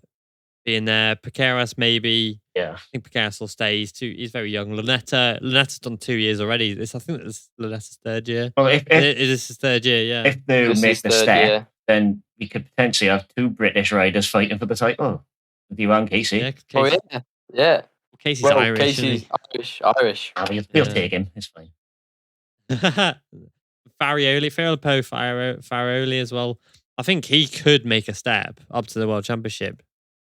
being there. Piqueras maybe. Yeah. I think Piqueras will stay. He's very young. Lunetta's done 2 years already. I think it's Lunetta's third year. Well, if this is third year, yeah. If they make the step, then we could potentially have 2 British riders fighting for the title. D1 Casey. Yeah, Casey. Oh yeah. Casey's Irish. Casey's Irish. We'll take him. It's fine. Filippo Farioli as well. I think he could make a step up to the World Championship.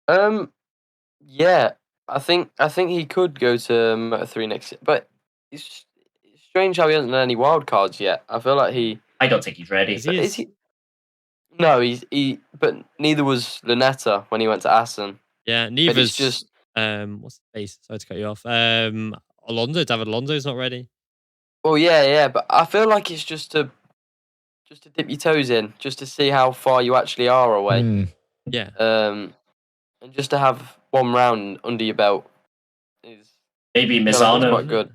Yeah, I think he could go to Moto3 next year, but it's strange how he hasn't done any wild cards yet. I feel like I don't think he's ready. Is he? No, but neither was Lunetta when he went to Assen. Yeah, neither's just what's the face? Sorry to cut you off. David Alonso's not ready. Well, yeah, but I feel like it's just to dip your toes in, just to see how far you actually are away. Yeah. And just to have one round under your belt is maybe Misano. Quite good.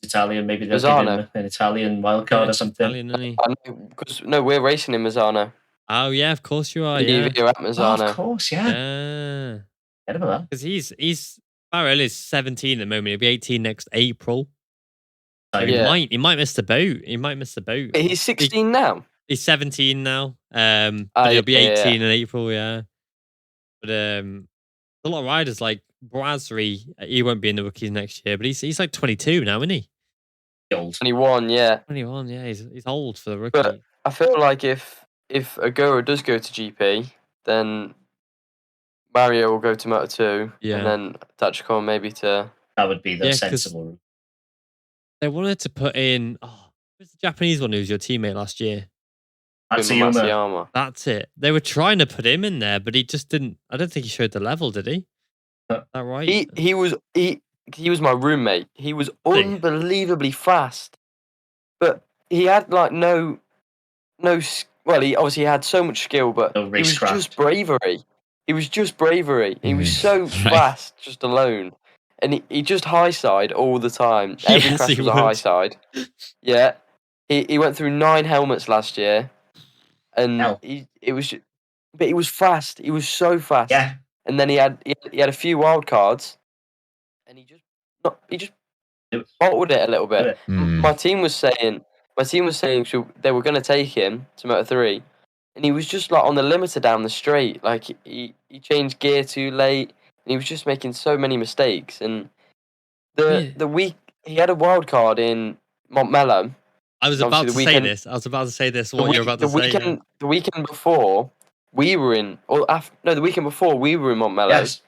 He's Italian. Maybe they'll give him an Italian wildcard or something. Italian, isn't he? I know, because we're racing in Misano. Oh yeah, of course you are. Yeah, Yeah, at Misano. Of course, yeah. Because he's Farrell is 17 at the moment. He'll be 18 next April. So he might miss the boat. But he's 16 now. He's 17 now. But he'll be 18 in April. Yeah. But a lot of riders like Brasserie, he won't be in the rookies next year. But he's like 22 now, isn't he? Old. 21, yeah. 21, yeah. He's old for the rookie. But I feel like if Agura does go to GP, then Mario will go to Moto2, and then Tachikon maybe to. That would be the sensible route. They wanted to put in. Who's the Japanese one who was your teammate last year? Matsuyama. That's it. They were trying to put him in there, but he just didn't. I don't think he showed the level, did he? Is that right? He was my roommate. He was unbelievably fast, but he had like no. Well, he obviously had so much skill, but it was just bravery. He was just bravery. He was so fast, just alone, and he just high side all the time. Every crash was a high side. Yeah, he went through 9 helmets last year. And he was fast. He was so fast. Yeah. And then he had a few wild cards, and he just bottled it a little bit. My team was saying they were going to take him to Moto3, and he was just like on the limiter down the straight. Like he changed gear too late, and he was just making so many mistakes. And the week he had a wild card in Montmello. I was about to say this. I was about to say this. What you're about to say? The weekend before we were in, the weekend before we were in Montmello, Yes.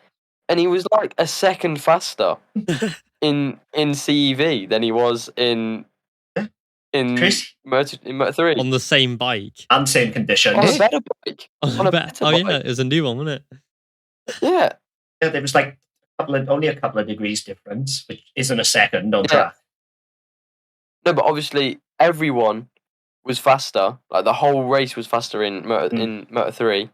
and he was like a second faster in CEV than he was in Moto 3 on the same bike and same conditions. On a better bike. On a better bike. Yeah, it was a new one, wasn't it? Yeah. Yeah, there was like only a couple of degrees difference, which isn't a second on track. No, but obviously everyone was faster. Like the whole race was faster in Moto 3.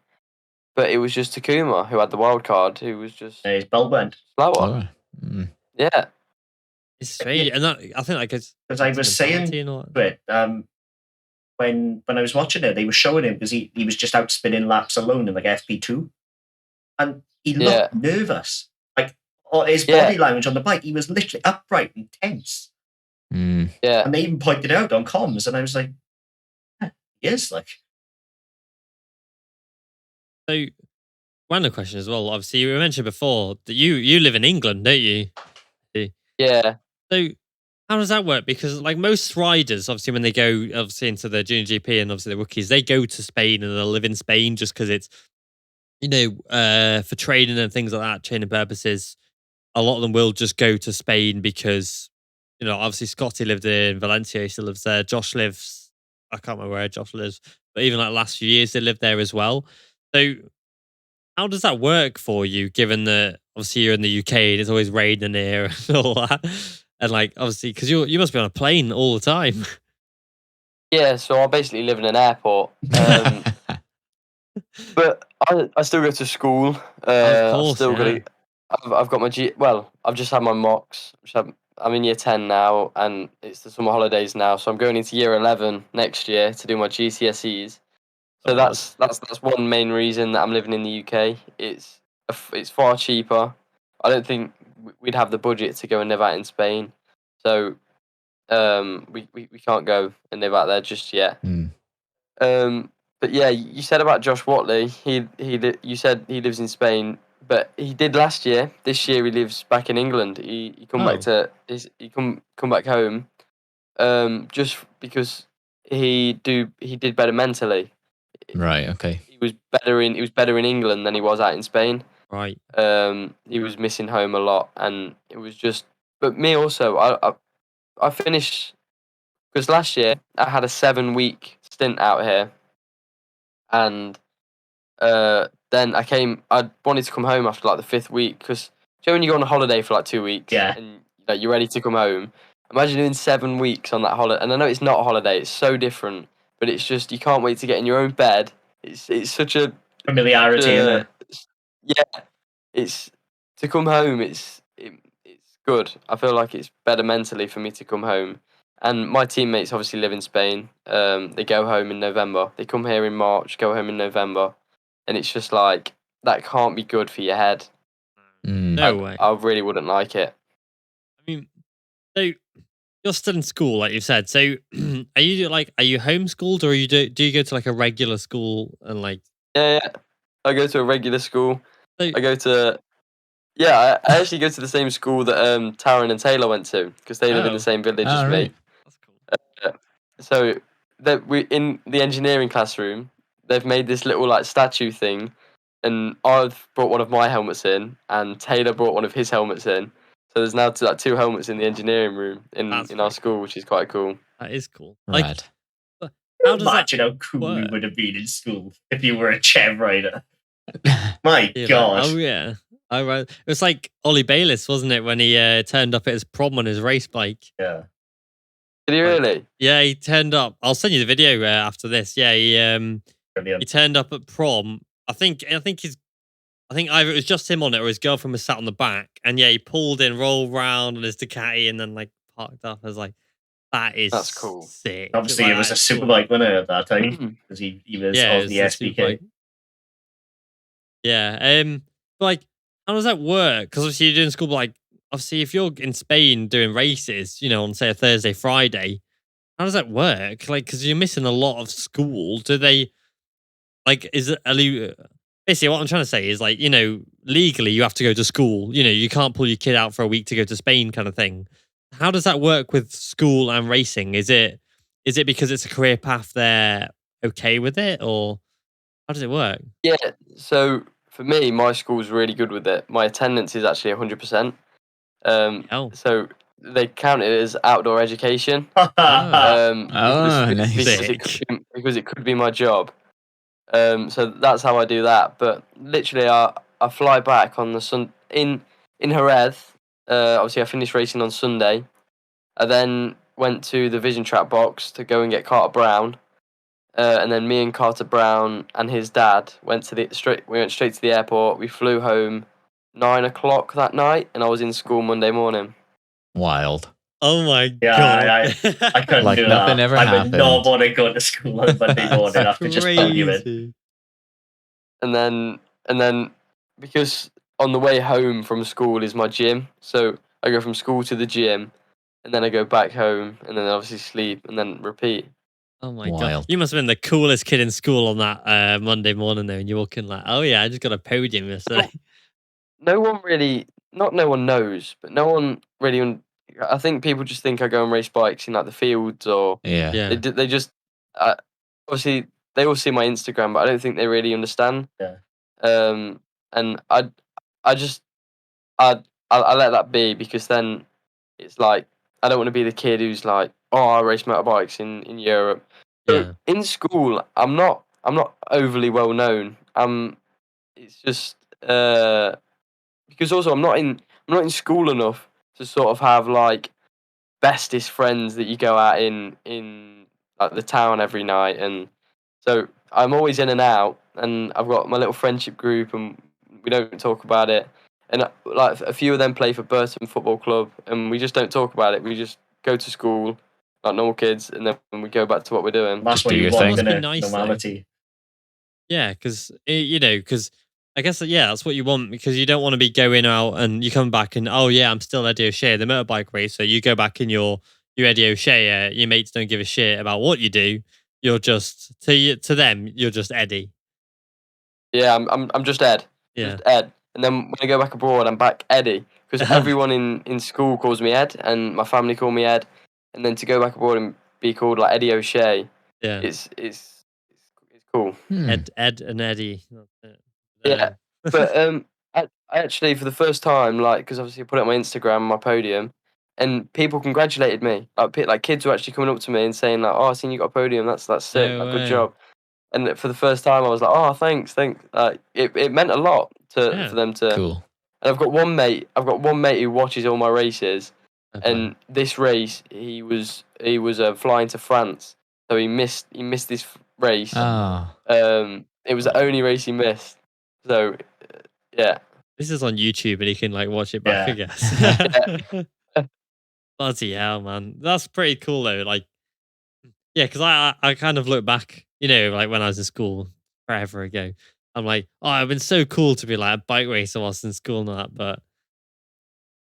But it was just Takuma who had the wild card, who was just his belt went slower. Yeah. It's strange, and that, I think because I was saying to it when I was watching it, they were showing him because he was just out spinning laps alone in like FP2, and he looked nervous. Like his body language on the bike, he was literally upright and tense. Yeah, and they even pointed it out on comms, and I was like, he is like. So, random question as well. Obviously, you mentioned before that you live in England, don't you? Yeah. So, how does that work? Because like most riders, obviously, when they go into the JuniorGP and obviously the rookies, they go to Spain and they'll live in Spain just because it's, for training and things like that, training purposes. A lot of them will just go to Spain because, obviously Scotty lived in Valencia, he still lives there. Josh lives, I can't remember where Josh lives, but even like the last few years they lived there as well. So how does that work for you, given that obviously you're in the UK and it's always raining here and all that? And like, obviously, because you must be on a plane all the time. Yeah, so I basically live in an airport. But I still go to school. Of course, I've got my I've just had my mocks. I'm in year 10 now, and it's the summer holidays now, so I'm going into year 11 next year to do my GCSEs. So that's one main reason that I'm living in the UK. It's far cheaper. I don't think we'd have the budget to go and live out in Spain, so we can't go and live out there just yet. But yeah, you said about Josh Watley. You said he lives in Spain, but he did last year. This year he lives back in England. He come back home, just because he did better mentally. Right. Okay. He was better in England than he was out in Spain. Right. He was missing home a lot, and it was just. But me also, I finished because last year I had a 7-week stint out here. And then I wanted to come home after like the 5th week, because when you go on a holiday for like 2 weeks and you're ready to come home, imagine doing 7 weeks on that holiday. And I know it's not a holiday, it's so different, but it's just, you can't wait to get in your own bed. It's such a familiarity in it. Yeah, it's to come home. It's good. I feel like it's better mentally for me to come home. And my teammates obviously live in Spain. They go home in November. They come here in March, go home in November. And it's just like, that can't be good for your head. No way. I really wouldn't like it. I mean, so you're still in school, like you said. So are you homeschooled, or do you go to like a regular school and like? Yeah. I go to a regular school. I actually go to the same school that Taryn and Taylor went to, because they live in the same village as me. That's cool. So we in the engineering classroom, they've made this little like statue thing, and I've brought one of my helmets in, and Taylor brought one of his helmets in. So there's now two helmets in the engineering room in our school, which is quite cool. That is cool. Right. Imagine how cool you would have been in school if you were a Chev rider. My gosh. Oh yeah. It was like Ollie Bayliss, wasn't it, when he turned up at his prom on his race bike? Yeah. Did he really? Yeah, he turned up. I'll send you the video after this. Yeah, he turned up at prom. I think either it was just him on it or his girlfriend was sat on the back. And yeah, he pulled in, rolled round on his Ducati, and then like parked up. I was like, that's cool. Sick. Obviously, it was a superbike winner at that time because he was on the SBK. Yeah. Like, how does that work? Because obviously you're doing school, but like, obviously if you're in Spain doing races, on say a Thursday, Friday, how does that work? Like, because you're missing a lot of school. Do they like, basically what I'm trying to say is like, legally you have to go to school. You can't pull your kid out for a week to go to Spain kind of thing. How does that work with school and racing? Is it because it's a career path they're okay with it, or how does it work? Yeah, so for me, my school's really good with it. My attendance is actually 100%. So they count it as outdoor education. Nice. Because it could be my job. So that's how I do that. But literally, I fly back on the in Jerez. Obviously, I finished racing on Sunday. I then went to the Vision Track box to go and get Carter Brown. And then me and Carter Brown and his dad went straight to the airport. We flew home 9 o'clock that night, and I was in school Monday morning. Wild. Oh my god! Yeah, I couldn't like do nothing that. ever I happened. would not want to go to school on Monday morning after just arguing. And then because on the way home from school is my gym, so I go from school to the gym, and then I go back home, and then obviously sleep, and then repeat. Oh my god! You must have been the coolest kid in school on that Monday morning, though, and you're walking like, "Oh yeah, I just got a podium yesterday." No one really, not no one knows, but no one really. I think people just think I go and race bikes in like the fields, or they just obviously they all see my Instagram, but I don't think they really understand. Yeah. And I let that be, because then it's like I don't want to be the kid who's like, oh, I race motorbikes in Europe. So in school, I'm not overly well known. It's just because also I'm not in school enough to sort of have like bestest friends that you go out in like the town every night, and so I'm always in and out, and I've got my little friendship group, and we don't talk about it. And like a few of them play for Burton Football Club, and we just don't talk about it. We just go to school like normal kids, and then we go back to what we're doing. That's what you want, isn't it? Normality. Yeah, because I guess that's what you want, because you don't want to be going out and you come back and I'm still Eddie O'Shea, the motorbike racer. You go back in your Eddie O'Shea. Your mates don't give a shit about what you do. You're just to them. You're just Eddie. Yeah, I'm just Ed. Yeah. Just Ed. And then when I go back abroad, I'm back Eddie, because everyone in school calls me Ed, and my family call me Ed. And then to go back abroad and be called like Eddie O'Shea, it's cool. Ed and Eddie. Yeah, but I actually, for the first time, like, because obviously I put it on my Instagram, my podium, and people congratulated me. Like kids were actually coming up to me and saying like, "Oh, I seen you got a podium. That's sick. No good job." And for the first time, I was like, "Oh, thanks." It meant a lot for them to. Cool. And I've got one mate who watches all my races, and this race he was flying to France, so he missed this race. It was the only race he missed. So, yeah. This is on YouTube, and he can like watch it back, I guess. Bloody hell, man. That's pretty cool, though. Like, yeah, because I kind of look back, like when I was in school forever ago. I'm like, I've been so cool to be like a bike racer whilst in school and all that, but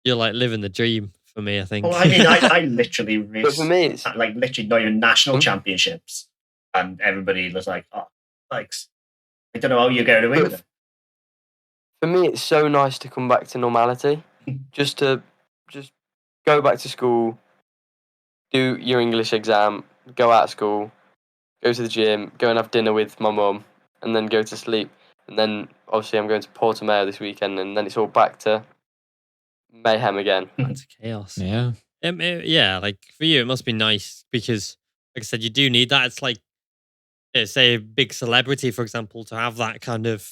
you're like living the dream for me, I think. Well, I mean, I literally raced, but for me, it's like literally not even national championships, and everybody was like, "Oh, bikes." I don't know how you get away with it. For me, it's so nice to come back to normality. just go back to school, do your English exam, go out of school, go to the gym, go and have dinner with my mum, and then go to sleep. And then obviously I'm going to Portimao this weekend, and then it's all back to mayhem again. That's chaos. Yeah. Yeah, like for you, it must be nice because, like I said, you do need that. It's like, say, a big celebrity, for example, to have that kind of,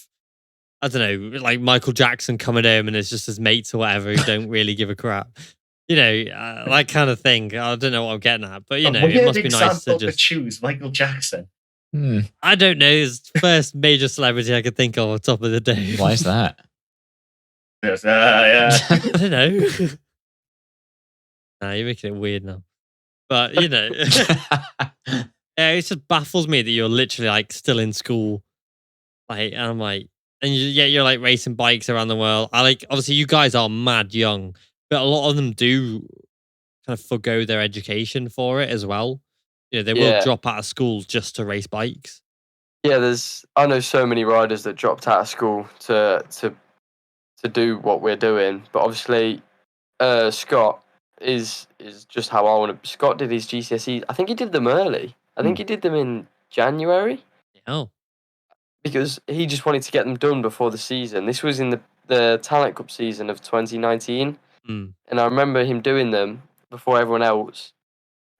I don't know, like Michael Jackson coming home and it's just his mates or whatever who don't really give a crap. That kind of thing. I don't know what I'm getting at, but it must be nice to just choose Michael Jackson. I don't know. His first major celebrity I could think of on top of the day. Why is that? Yes, yeah. I don't know. Nah, you're making it weird now. But it just baffles me that you're literally like still in school, like, and I'm like, and you're like racing bikes around the world. Obviously you guys are mad young, but a lot of them do kind of forgo their education for it as well. They will drop out of school just to race bikes. Yeah, I know so many riders that dropped out of school to do what we're doing, but obviously Scott is just how I want to. Scott did his GCSEs. I think he did them early. I think he did them in January. Oh, because he just wanted to get them done before the season. This was in the Talent Cup season of 2019, and I remember him doing them before everyone else.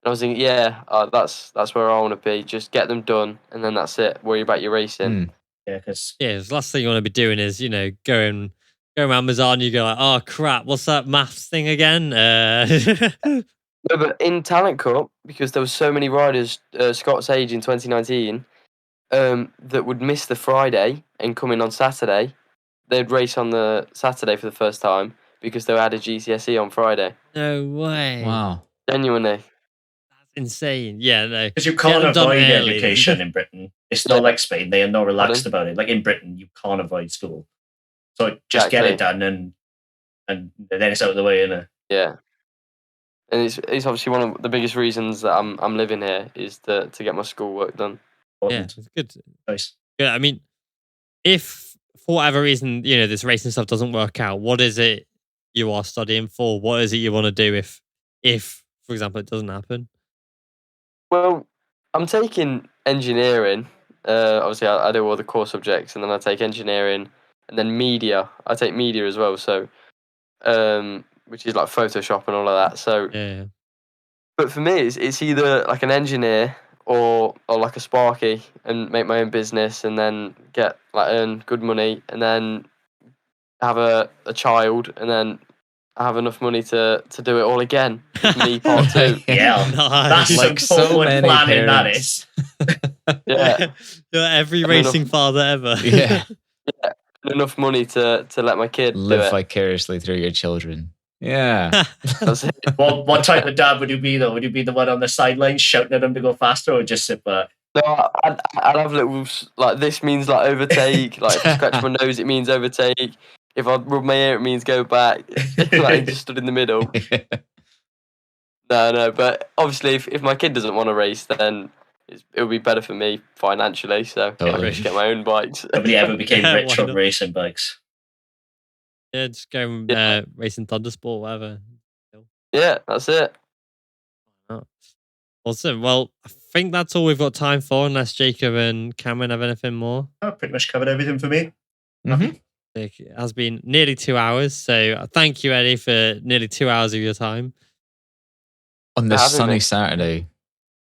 And I was thinking, that's where I want to be. Just get them done, and then that's it. Worry about your racing. Yeah, because the last thing you want to be doing is going around Mazan. You go like, oh crap, what's that maths thing again? No, but in Talent Cup, because there were so many riders Scott's age in 2019. That would miss the Friday and come in on Saturday. They'd race on the Saturday for the first time because they had a GCSE on Friday. No way. Wow. Genuinely. That's insane. Yeah, no. Because you can't avoid education in Britain. It's not like Spain. They are not relaxed about it. Like in Britain, you can't avoid school. So just get it done and then it's out of the way, innit? Yeah. And it's obviously one of the biggest reasons that I'm living here is to get my schoolwork done. Yeah, it's good. Nice. Yeah, I mean, if for whatever reason, this racing stuff doesn't work out, what is it you are studying for? What is it you want to do if, for example, it doesn't happen? Well, I'm taking engineering. Obviously, I do all the core subjects, and then I take engineering, and then media. I take media as well, so which is like Photoshop and all of that. So, yeah. But for me, it's either like an engineer or like a Sparky and make my own business, and then earn good money, and then have a child, and then have enough money to do it all again. Me part 2. Yeah, that's like so many planning. That is. Yeah, you're every racing father ever. Yeah. Yeah, enough money to let my kid live vicariously through your children. Yeah. What type of dad would you be though? Would you be the one on the sidelines shouting at them to go faster, or just sit back? No, I'd have little like this means like overtake. Like if I scratch my nose, it means overtake. If I rub my ear, it means go back. Like just stood in the middle. No, but obviously, if my kid doesn't want to race, then it would be better for me financially. So I just get my own bikes. Nobody ever became rich from racing bikes. Yeah, just go racing Thundersport, whatever. Yeah, that's it. Oh. Awesome. Well, I think that's all we've got time for, unless Jacob and Cameron have anything more. I pretty much covered everything for me. Mm-hmm. It has been nearly 2 hours, so thank you, Eddie, for nearly 2 hours of your time. On this sunny Saturday.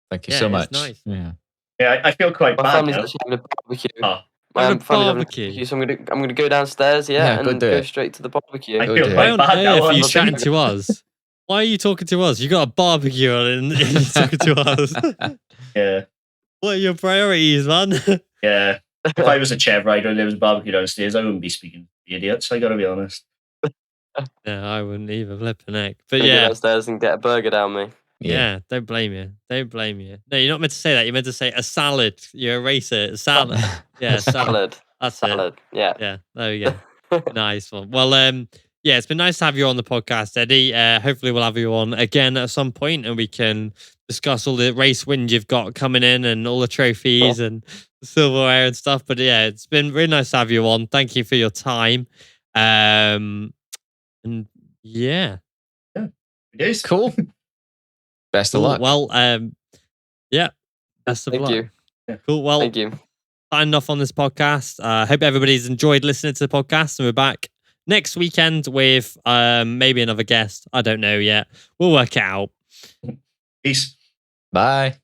Thank you so much. Nice. Yeah. Yeah, I feel quite bad. My family's actually having a barbecue. My family's having a barbecue, so I'm gonna go downstairs, and go straight to the barbecue. I feel quite bad now. Are you chatting to us? Why are you talking to us? You got a barbecue on and you're talking to us. Yeah. What are your priorities, man? Yeah. If I was a chair rider and there was a barbecue downstairs, I wouldn't be speaking to the idiots. I gotta be honest. No, I wouldn't either. Flipping heck. But go downstairs and get a burger down me. Yeah, don't blame you. Don't blame you. No, you're not meant to say that. You're meant to say a salad. You're a racer. A salad. Yeah, salad. That's salad. it. Yeah. Yeah. There we go. Nice one. Well, yeah, it's been nice to have you on the podcast, Eddie. Hopefully we'll have you on again at some point and we can discuss all the race wins you've got coming in and all the trophies and the silverware and stuff. But yeah, it's been really nice to have you on. Thank you for your time. And yeah. Yeah. It is. Cool. Best of luck. Well, yeah. Best of luck. Thank you. Cool. Well, thank you. Signing off on this podcast. Hope everybody's enjoyed listening to the podcast, and we're back next weekend with maybe another guest. I don't know yet. We'll work it out. Peace. Bye.